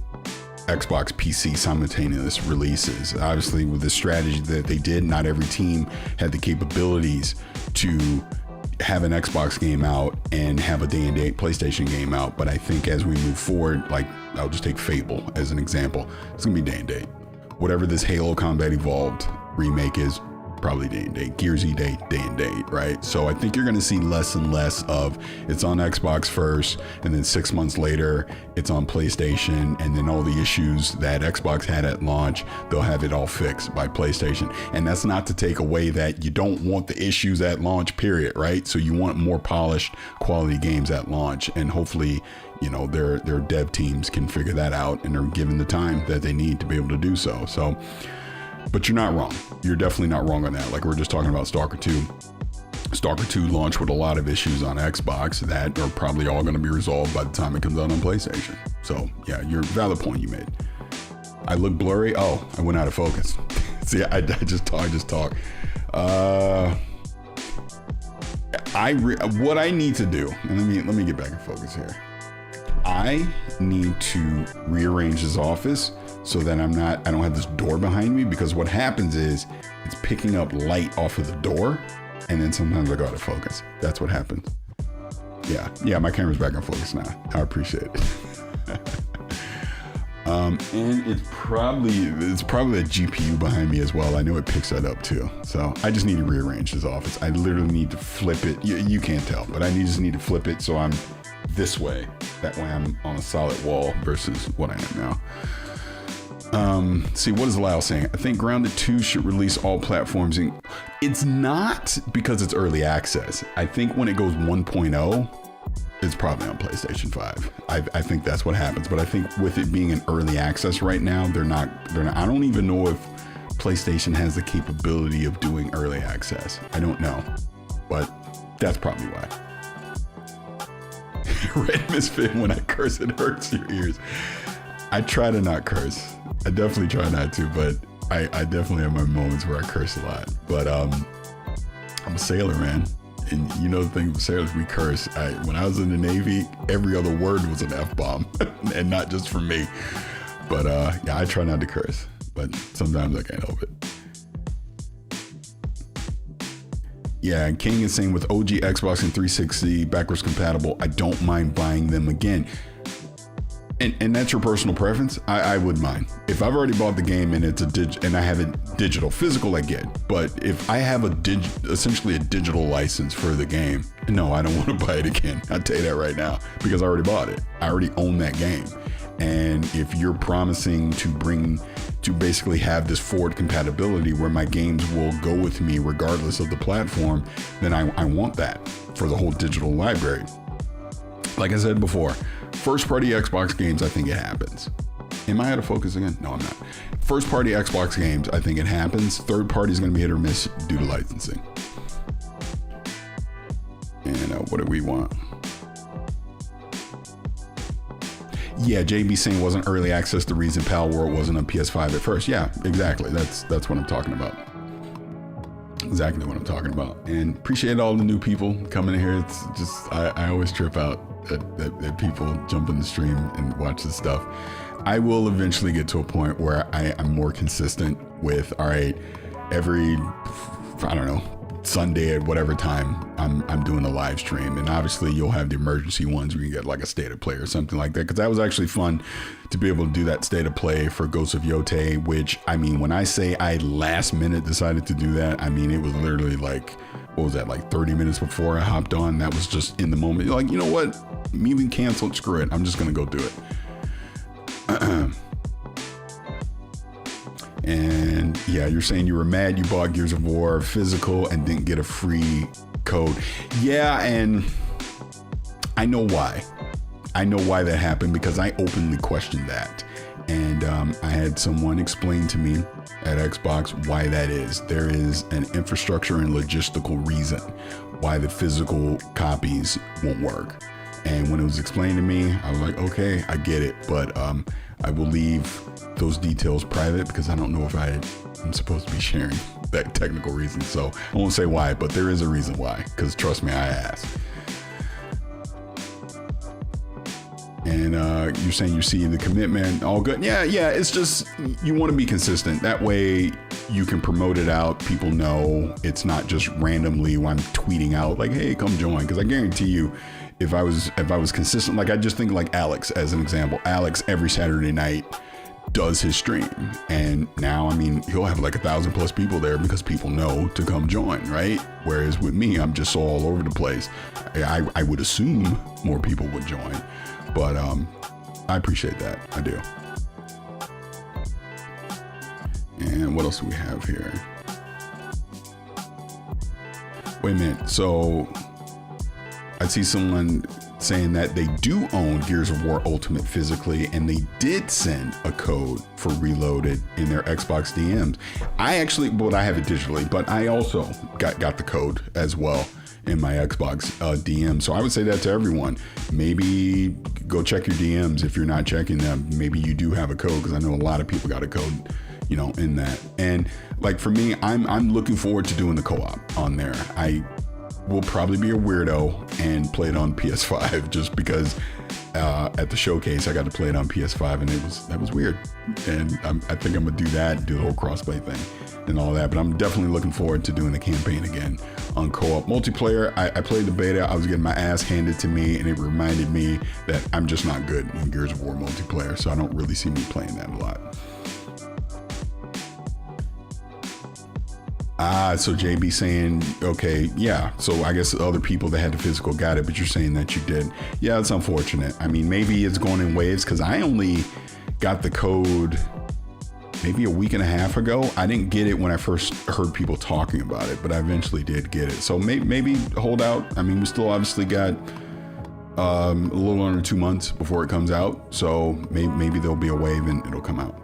Xbox PC simultaneous releases. Obviously, with the strategy that they did, not every team had the capabilities to have an Xbox game out and have a day and date PlayStation game out. But I think as we move forward, like, I'll just take Fable as an example. It's gonna be day and date. Whatever this Halo Combat Evolved remake is, probably day and date, Gearsy day and date, right? So I think you're going to see less and less of it's on Xbox first, and then 6 months later it's on PlayStation, and then all the issues that Xbox had at launch, they'll have it all fixed by PlayStation. And that's not to take away that you don't want the issues at launch, period, right? So you want more polished quality games at launch, and hopefully, you know, their dev teams can figure that out and are given the time that they need to be able to do so. So, but you're not wrong. You're definitely not wrong on that. Like, we're just talking about Stalker 2. Stalker 2 launched with a lot of issues on Xbox that are probably all going to be resolved by the time it comes out on PlayStation. So yeah, your valid point you made. I look blurry. Oh, I went out of focus. See, I just talk. What I need to do, and let me get back in focus here. I need to rearrange this office so that I don't have this door behind me, because what happens is it's picking up light off of the door, and then sometimes I go out of focus. That's what happens. Yeah, my camera's back in focus now. I appreciate it. And it's probably the GPU behind me as well. I know it picks that up too. So I just need to rearrange this office. I literally need to flip it. You can't tell, but I just need to flip it so I'm this way. That way I'm on a solid wall versus what I am now. See, what is Lyle saying? I think Grounded 2 should release all platforms. It's not because it's early access. I think when it goes 1.0, it's probably on PlayStation 5. I think that's what happens. But I think with it being an early access right now, they're not. I don't even know if PlayStation has the capability of doing early access. I don't know, but that's probably why. Red Misfit, when I curse, it hurts your ears. I try to not curse. I definitely try not to, but I definitely have my moments where I curse a lot. But I'm a sailor, man. And you know the thing with sailors, we curse. When I was in the Navy, every other word was an F-bomb, and not just for me. But yeah, I try not to curse, but sometimes I can't help it. Yeah, and King is saying with OG Xbox and 360 backwards compatible, I don't mind buying them again. And that's your personal preference. I would mind. If I've already bought the game and it's and I have it digital, physical I get. But if I have essentially a digital license for the game, no, I don't want to buy it again. I'll tell you that right now, because I already bought it. I already own that game. And if you're promising to basically have this forward compatibility where my games will go with me regardless of the platform, then I want that for the whole digital library. Like I said before, first party Xbox games, I think it happens. Am I out of focus again? No, I'm not. First party Xbox games, I think it happens. Third party is going to be hit or miss due to licensing. And what do we want? Yeah, JB saying wasn't early access the reason Pal World wasn't on PS5 at first. Yeah, exactly. That's what I'm talking about. Exactly what I'm talking about. And appreciate all the new people coming in here. It's just, I always trip out that people jump in the stream and watch this stuff. I will eventually get to a point where I'm more consistent with, all right, every, I don't know, Sunday at whatever time I'm doing a live stream. And obviously you'll have the emergency ones where you get like a state of play or something like that, because that was actually fun to be able to do that state of play for Ghosts of Yote, which, I mean, when I say I last minute decided to do that, I mean, it was literally like, what was that, like 30 minutes before I hopped on. That was just in the moment. Like, you know what, me canceled, screw it, I'm just gonna go do it. And yeah, you're saying you were mad you bought Gears of War physical and didn't get a free code. Yeah, and I know why. I know why that happened, because I openly questioned that. And I had someone explain to me at Xbox why that is. There is an infrastructure and logistical reason why the physical copies won't work. And when it was explained to me, I was like, okay, I get it. But I will leave those details private, because I don't know if I'm supposed to be sharing that technical reason. So I won't say why, but there is a reason why, because trust me, I asked. And you're saying you see the commitment, all good. Yeah, it's just, you want to be consistent. That way you can promote it out. People know it's not just randomly when I'm tweeting out like, hey, come join. Because I guarantee you, if I was consistent, like I just think like Alex as an example. Alex every Saturday night does his stream. And now, I mean, he'll have like 1,000+ people there because people know to come join, right? Whereas with me, I'm just all over the place. I would assume more people would join, but I appreciate that. I do. And what else do we have here? Wait a minute. So I see someone saying that they do own Gears of War Ultimate physically, and they did send a code for Reloaded in their Xbox DMs. I have it digitally, but I also got the code as well in my Xbox DM. So I would say that to everyone. Maybe go check your DMs if you're not checking them. Maybe you do have a code, because I know a lot of people got a code, in that. And like for me, I'm looking forward to doing the co-op on there. I will probably be a weirdo and play it on PS5 just because at the showcase I got to play it on PS5, and that was weird. And I think I'm gonna do that, do the whole crossplay thing and all that. But I'm definitely looking forward to doing the campaign again on co-op. Multiplayer, I played the beta. I was getting my ass handed to me, and it reminded me that I'm just not good in Gears of War multiplayer, so I don't really see me playing that a lot. So JB saying, okay, yeah, so I guess other people that had the physical got it, but you're saying that you did. Yeah, it's unfortunate. I mean, maybe it's going in waves, because I only got the code maybe a week and a half ago. I didn't get it when I first heard people talking about it, but I eventually did get it. So maybe hold out. I mean, we still obviously got a little under 2 months before it comes out. So maybe there'll be a wave and it'll come out.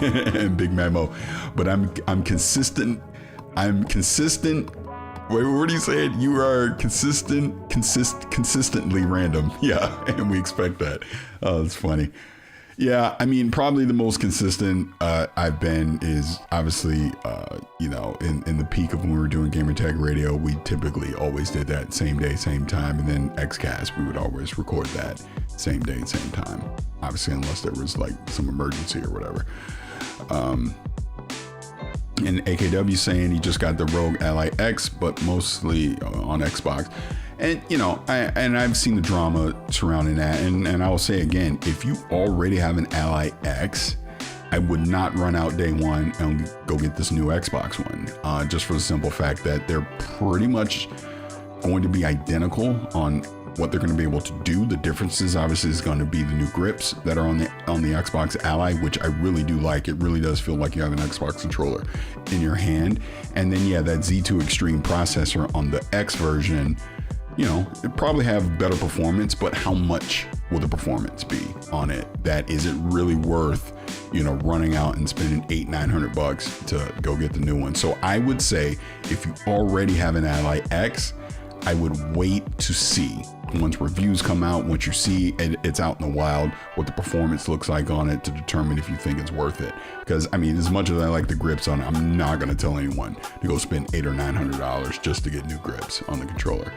And Big Memo, but I'm consistent. I'm consistent. Wait, what do you say? You are consistently random. Yeah, and we expect that. Oh, it's funny. Yeah, I mean, probably the most consistent I've been is obviously, in the peak of when we were doing Gamertag Radio, we typically always did that same day, same time, and then XCast, we would always record that same day, same time. Obviously, unless there was like some emergency or whatever. And AKW saying he just got the Rogue Ally X, but mostly on Xbox. And, I've seen the drama surrounding that. And I will say again, if you already have an Ally X, I would not run out day one and go get this new Xbox one. Just for the simple fact that they're pretty much going to be identical on what they're going to be able to do. The differences obviously is going to be the new grips that are on the Xbox Ally, which I really do like. It really does feel like you have an Xbox controller in your hand. And then, yeah, that Z2 Extreme processor on the X version, it probably have better performance, but how much will the performance be on it? That is it really worth, running out and spending $800-900 to go get the new one? So I would say if you already have an Ally X, I would wait to see once reviews come out, once you see it's out in the wild, what the performance looks like on it to determine if you think it's worth it. Because I mean, as much as I like the grips on it, I'm not going to tell anyone to go spend $800 or $900 just to get new grips on the controller.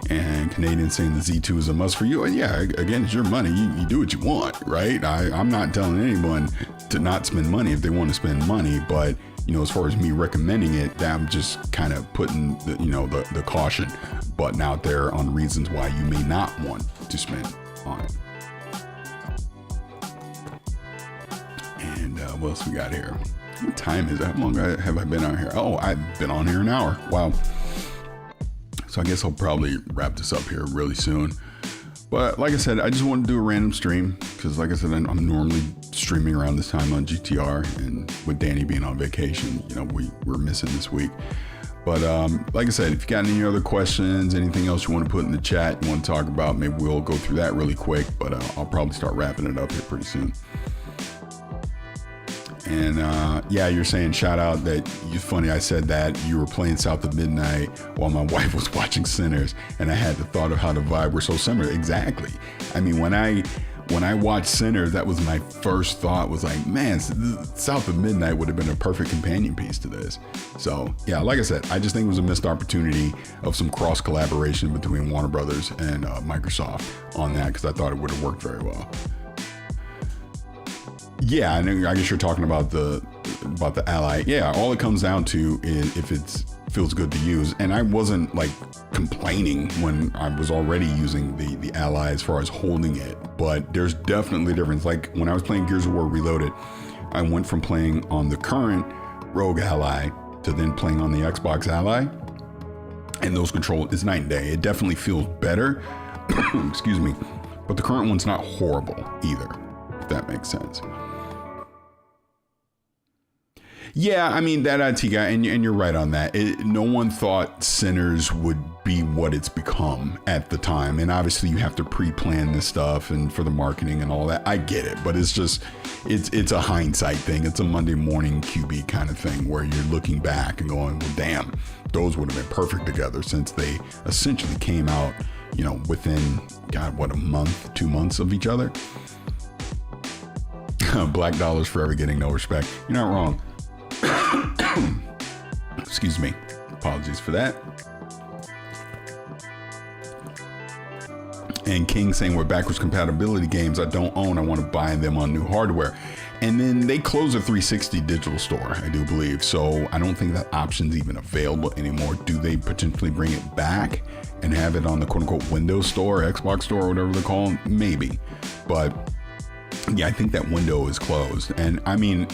And Canadian saying the Z2 is a must for you. And yeah, again, it's your money. You do what you want, right? I'm not telling anyone to not spend money if they want to spend money, but as far as me recommending it, I'm just kind of putting the caution button out there on reasons why you may not want to spend on it. And what else we got here? What time is it? How long have I been on here? Oh, I've been on here an hour. Wow. So I guess I'll probably wrap this up here really soon. But like I said, I just wanted to do a random stream because, like I said, I'm normally streaming around this time on GTR, and with Danny being on vacation, we're missing this week. But like I said, if you got any other questions, anything else you want to put in the chat, you want to talk about, maybe we'll go through that really quick. But I'll probably start wrapping it up here pretty soon. And yeah, you're saying shout out that funny. I said that you were playing South of Midnight while my wife was watching Sinners, and I had the thought of how the vibe were so similar. Exactly. I mean, when I watched Sinners, that was my first thought, was like, man, South of Midnight would have been a perfect companion piece to this. So yeah, like I said, I just think it was a missed opportunity of some cross collaboration between Warner Brothers and Microsoft on that, because I thought it would have worked very well. Yeah, I guess you're talking about the Ally. Yeah, all it comes down to is if it's feels good to use. And I wasn't like complaining when I was already using the ally as far as holding it, but there's definitely a difference. Like when I was playing Gears of War Reloaded, I went from playing on the current Rogue ally to then playing on the Xbox ally, and those controls is night and day. It definitely feels better. Excuse me, but the current one's not horrible either, if that makes sense. Yeah, I mean, that IT guy, and you're right on that. No one thought Sinners would be what it's become at the time. And obviously you have to pre-plan this stuff and for the marketing and all that. I get it, but it's just, it's a hindsight thing. It's a Monday morning QB kind of thing where you're looking back and going, well, damn, those would have been perfect together, since they essentially came out, you know, within, God, what, a month, 2 months of each other. Black Dollars forever getting no respect. You're not wrong. Excuse me. Apologies for that. And King saying, with backwards compatibility games I don't own, I want to buy them on new hardware. And then they close a 360 digital store, I do believe. So I don't think that option's even available anymore. Do they potentially bring it back and have it on the quote unquote Windows store, Xbox store, or whatever they call them? Maybe. But yeah, I think that window is closed. And I mean,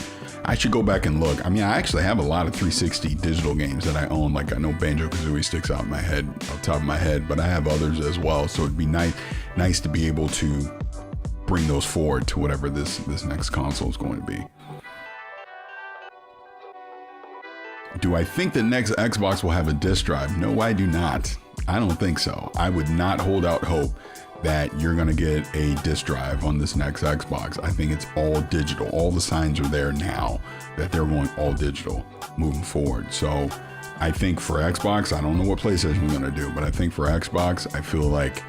I should go back and look. I mean, I actually have a lot of 360 digital games that I own. Like I know Banjo-Kazooie sticks out in my head, off the top of my head, but I have others as well. So it'd be nice to be able to bring those forward to whatever this next console is going to be. Do I think the next Xbox will have a disc drive? No, I do not. I don't think so. I would not hold out hope that you're going to get a disc drive on this next Xbox. I think it's all digital. All the signs are there now that they're going all digital moving forward. So I think for Xbox, I don't know what PlayStation is going to do, but I think for Xbox, I feel like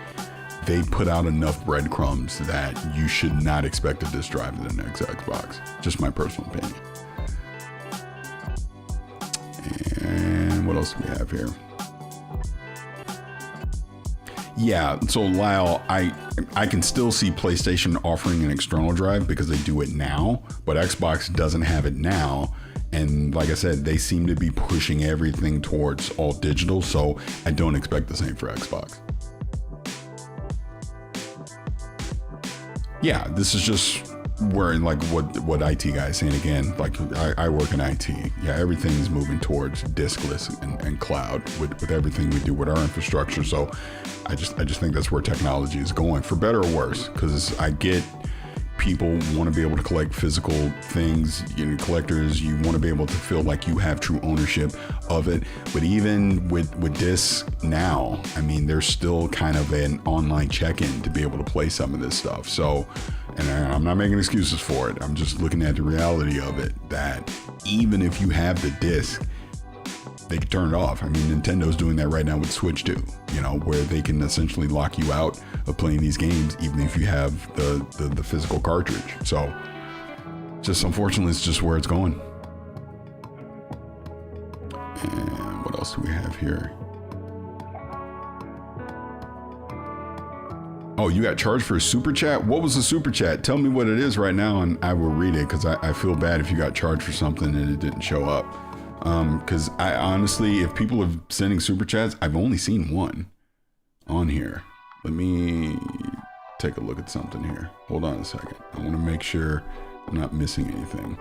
they put out enough breadcrumbs that you should not expect a disc drive in the next Xbox. Just my personal opinion. And what else do we have here? Yeah, so Lyle, I can still see PlayStation offering an external drive because they do it now, but Xbox doesn't have it now. And like I said, they seem to be pushing everything towards all digital, so I don't expect the same for Xbox. Yeah, this is just where, like what IT guy is saying again, like I work in IT. Yeah, everything's moving towards diskless and cloud with everything we do with our infrastructure. So I just think that's where technology is going, for better or worse, because I get people want to be able to collect physical things. You know, collectors, you want to be able to feel like you have true ownership of it. But even with discs now, I mean, there's still kind of an online check-in to be able to play some of this stuff. So, and I'm not making excuses for it. I'm just looking at the reality of it, that even if you have the disc, they can turn it off. I mean, Nintendo's doing that right now with Switch too, you know, where they can essentially lock you out of playing these games, even if you have the physical cartridge. So just unfortunately, it's just where it's going. And what else do we have here? Oh, you got charged for a super chat? What was the super chat? Tell me what it is right now and I will read it, because I feel bad if you got charged for something and it didn't show up. Because I honestly, if people are sending super chats, I've only seen one on here. Let me take a look at something here. Hold on a second. I want to make sure I'm not missing anything.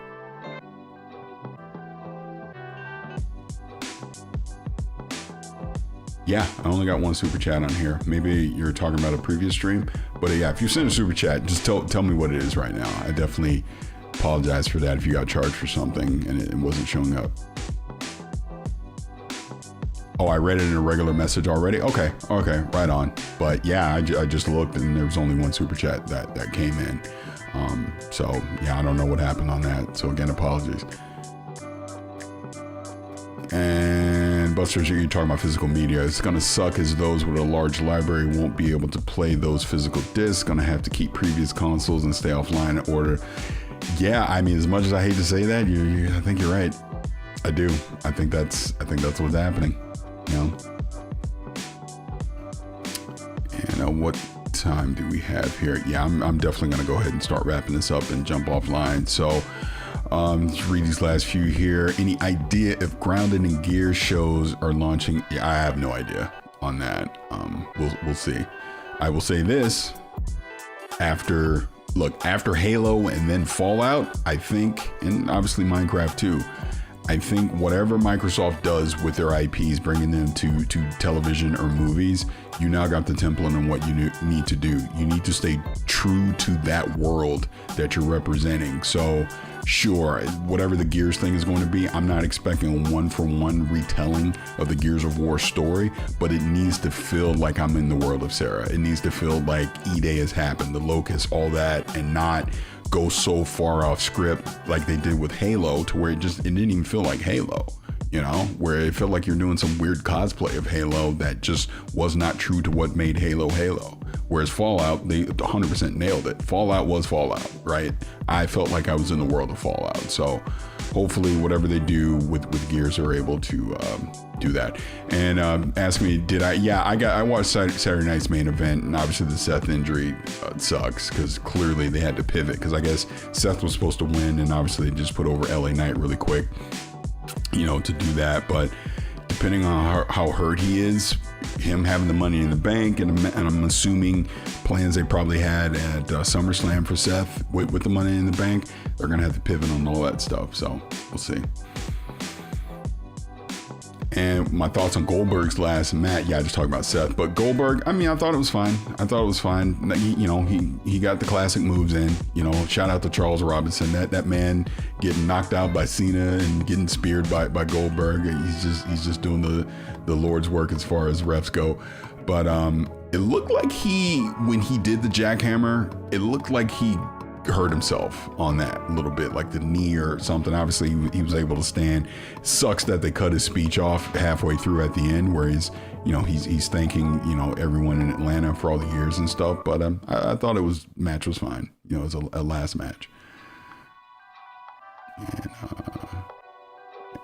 Yeah, I only got one super chat on here. Maybe you're talking about a previous stream, but yeah, if you send a super chat, just tell me what it is right now. I definitely apologize for that if you got charged for something and it wasn't showing up. Oh, I read it in a regular message already. Okay, right on. But yeah, I just looked and there was only one super chat that came in. So yeah, I don't know what happened on that. So again, apologies. And Buster, you're talking about physical media. It's gonna suck as those with a large library won't be able to play those physical discs. Gonna have to keep previous consoles and stay offline in order. Yeah, I mean, as much as I hate to say that, I think you're right. I do. I think that's what's happening. You know. And what time do we have here? Yeah, I'm definitely gonna go ahead and start wrapping this up and jump offline. So Let's read these last few here. Any idea if Grounded and Gears shows are launching? Yeah, I have no idea on that. We'll see. I will say this: after Halo and then Fallout, I think, and obviously Minecraft too, I think whatever Microsoft does with their IPs, bringing them to television or movies, you now got the template on what you need to do. You need to stay true to that world that you're representing. So sure, whatever the Gears thing is going to be, I'm not expecting a one-for-one retelling of the Gears of War story, but it needs to feel like I'm in the world of Sarah. It needs to feel like E-Day has happened, the Locust, all that, and not go so far off script like they did with Halo, to where it didn't even feel like Halo, you know, where it felt like you're doing some weird cosplay of Halo that just was not true to what made Halo Halo. Whereas Fallout, they 100% nailed it. Fallout was Fallout, right? I felt like I was in the world of Fallout. So hopefully whatever they do with Gears are able to do that. And ask me, I watched Saturday night's main event, and obviously the Seth injury sucks, because clearly they had to pivot, because I guess Seth was supposed to win, and obviously they just put over LA Knight really quick, you know, to do that. But depending on how hurt he is, him having the money in the bank, and I'm assuming plans they probably had at SummerSlam for Seth with the money in the bank, they're gonna have to pivot on all that stuff. So we'll see. And my thoughts on Goldberg's last match. Yeah, I just talked about Seth, but Goldberg, I mean, I thought it was fine. He got the classic moves in. You know, shout out to Charles Robinson. That man getting knocked out by Cena and getting speared by Goldberg. He's just doing the Lord's work as far as refs go. But it looked like when he did the jackhammer, it looked like he hurt himself on that a little bit, like the knee or something. Obviously he was able to stand. Sucks that they cut his speech off halfway through at the end, where he's thanking, you know, everyone in Atlanta for all the years and stuff. But I thought match was fine. You know, it was a last match.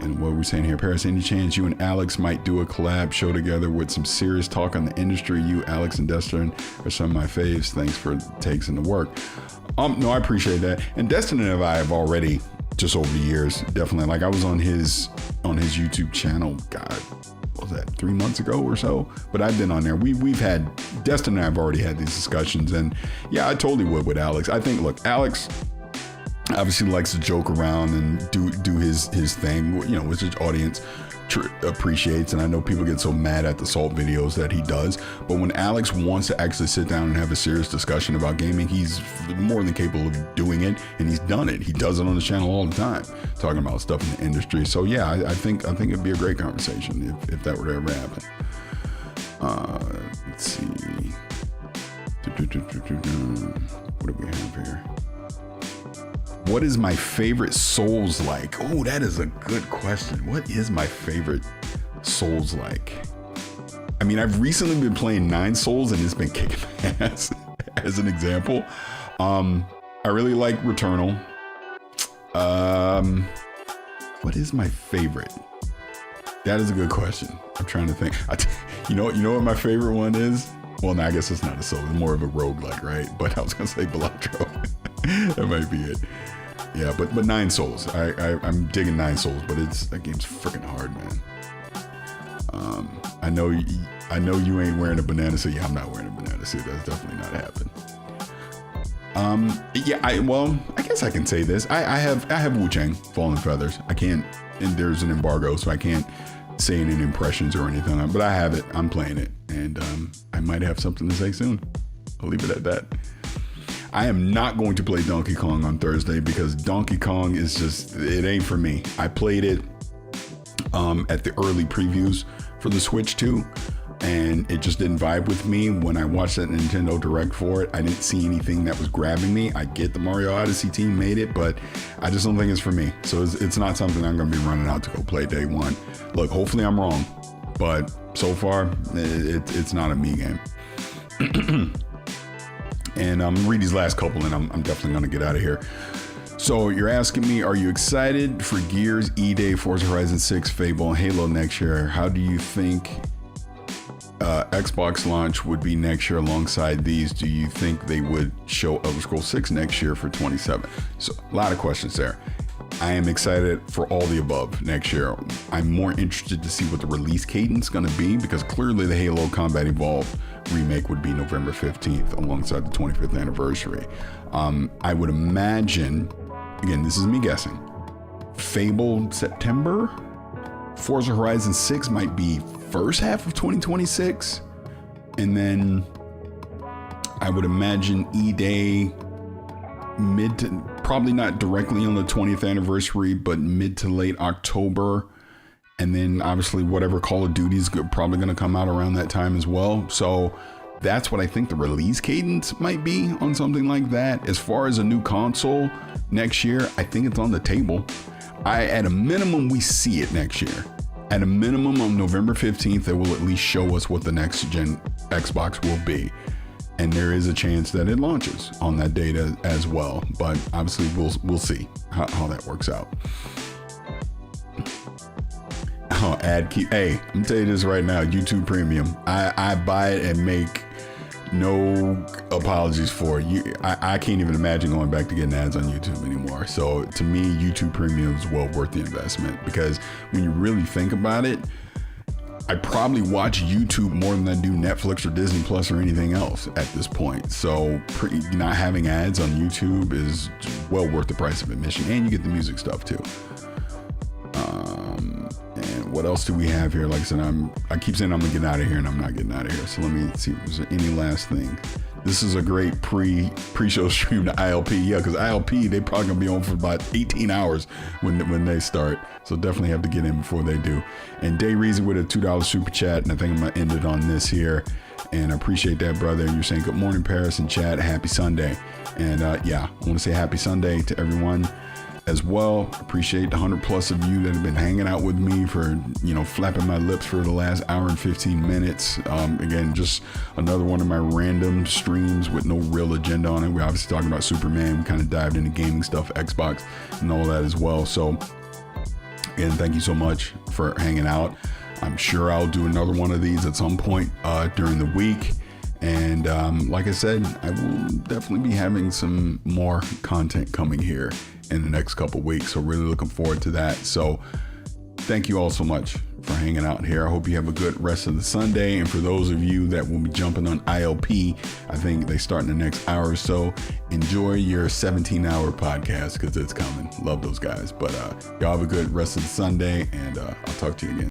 And what we're saying here, Paris, any chance you and Alex might do a collab show together with some serious talk on the industry? You, Alex, and Destin are some of my faves. Thanks for the takes and the work. No, I appreciate that. And Destin and I have already, just over the years, definitely, like I was on his YouTube channel, God, what was that, 3 months ago or so? But I've been on there. We've had, Destin and I have already had these discussions, and yeah, I totally would with Alex. I think, look, Alex obviously likes to joke around and do his thing, you know, which his audience appreciates. And I know people get so mad at the Salt videos that he does, but when Alex wants to actually sit down and have a serious discussion about gaming, he's more than capable of doing it, and he's done it. He does it on the channel all the time, talking about stuff in the industry. So yeah, I think it'd be a great conversation if that were to ever happen. Let's see. What do we have here? What is my favorite Souls like? Oh, that is a good question. What is my favorite Souls like? I mean, I've recently been playing 9 Souls, and it's been kicking my ass, as an example. I really like Returnal. What is my favorite? That is a good question. I'm trying to think. You know what my favorite one is? Well, no, I guess it's not a Soul. It's more of a roguelike, right? But I was gonna say Balatro. That might be it. Yeah, but 9 Souls. I'm digging 9 Souls, but that game's freaking hard, man. I know you ain't wearing a banana suit. Yeah, I'm not wearing a banana suit. That's definitely not happening. Yeah, I guess I can say this. I have Wu-Chang, Fallen Feathers. I can't, and there's an embargo, so I can't say any impressions or anything, but I have it. I'm playing it, and I might have something to say soon. I'll leave it at that. I am not going to play Donkey Kong on Thursday, because Donkey Kong is just, it ain't for me. I played it at the early previews for the Switch 2, and it just didn't vibe with me. When I watched that Nintendo Direct for it, I didn't see anything that was grabbing me. I get the Mario Odyssey team made it, but I just don't think it's for me. So it's not something I'm going to be running out to go play day one. Look, hopefully I'm wrong, but so far it's not a me game. And read these last couple, and I'm definitely going to get out of here. So you're asking me, are you excited for Gears, E-Day, Forza Horizon 6, Fable, and Halo next year? How do you think Xbox launch would be next year alongside these? Do you think they would show Elder Scrolls 6 next year for 27? So a lot of questions there. I am excited for all the above next year. I'm more interested to see what the release cadence is going to be, because clearly the Halo Combat Evolved remake would be November 15th alongside the 25th anniversary. I would imagine, again, this is me guessing, Fable September, Forza Horizon 6 might be first half of 2026, and then I would imagine E-Day probably not directly on the 20th anniversary, but mid to late October. And then obviously whatever Call of Duty is probably going to come out around that time as well. So that's what I think the release cadence might be on something like that. As far as a new console next year, I think it's on the table. At a minimum, we see it next year. At a minimum, on November 15th, they will at least show us what the next gen Xbox will be. And there is a chance that it launches on that date as well. But obviously, we'll see how that works out. Oh, hey, I'm gonna tell you this right now, YouTube Premium. I buy it and make no apologies for it. I can't even imagine going back to getting ads on YouTube anymore. So to me, YouTube Premium is well worth the investment, because when you really think about it, I probably watch YouTube more than I do Netflix or Disney Plus or anything else at this point. So not having ads on YouTube is well worth the price of admission, and you get the music stuff too. And what else do we have here? Like I said, I keep saying I'm gonna get out of here, and I'm not getting out of here. So let me see, was there any last thing? This is a great pre-show stream to ILP. Yeah, because ILP, they probably gonna be on for about 18 hours when they start. So definitely have to get in before they do. And Day Reason with a $2 super chat, and I think I'm gonna end it on this here. And I appreciate that, brother. You're saying good morning, Paris and chat. Happy Sunday. And yeah, I want to say happy Sunday to everyone as well. Appreciate the 100 plus of you that have been hanging out with me for, flapping my lips for the last hour and 15 minutes. Again, just another one of my random streams with no real agenda on it. We're obviously talking about Superman. We kind of dived into gaming stuff, Xbox, and all that as well. So again, thank you so much for hanging out. I'm sure I'll do another one of these at some point during the week. And like I said, I will definitely be having some more content coming here in the next couple weeks. So really looking forward to that. So thank you all so much for hanging out here. I hope you have a good rest of the Sunday. And for those of you that will be jumping on ILP, I think they start in the next hour or so. Enjoy your 17-hour podcast, because it's coming. Love those guys. But y'all have a good rest of the Sunday, and I'll talk to you again.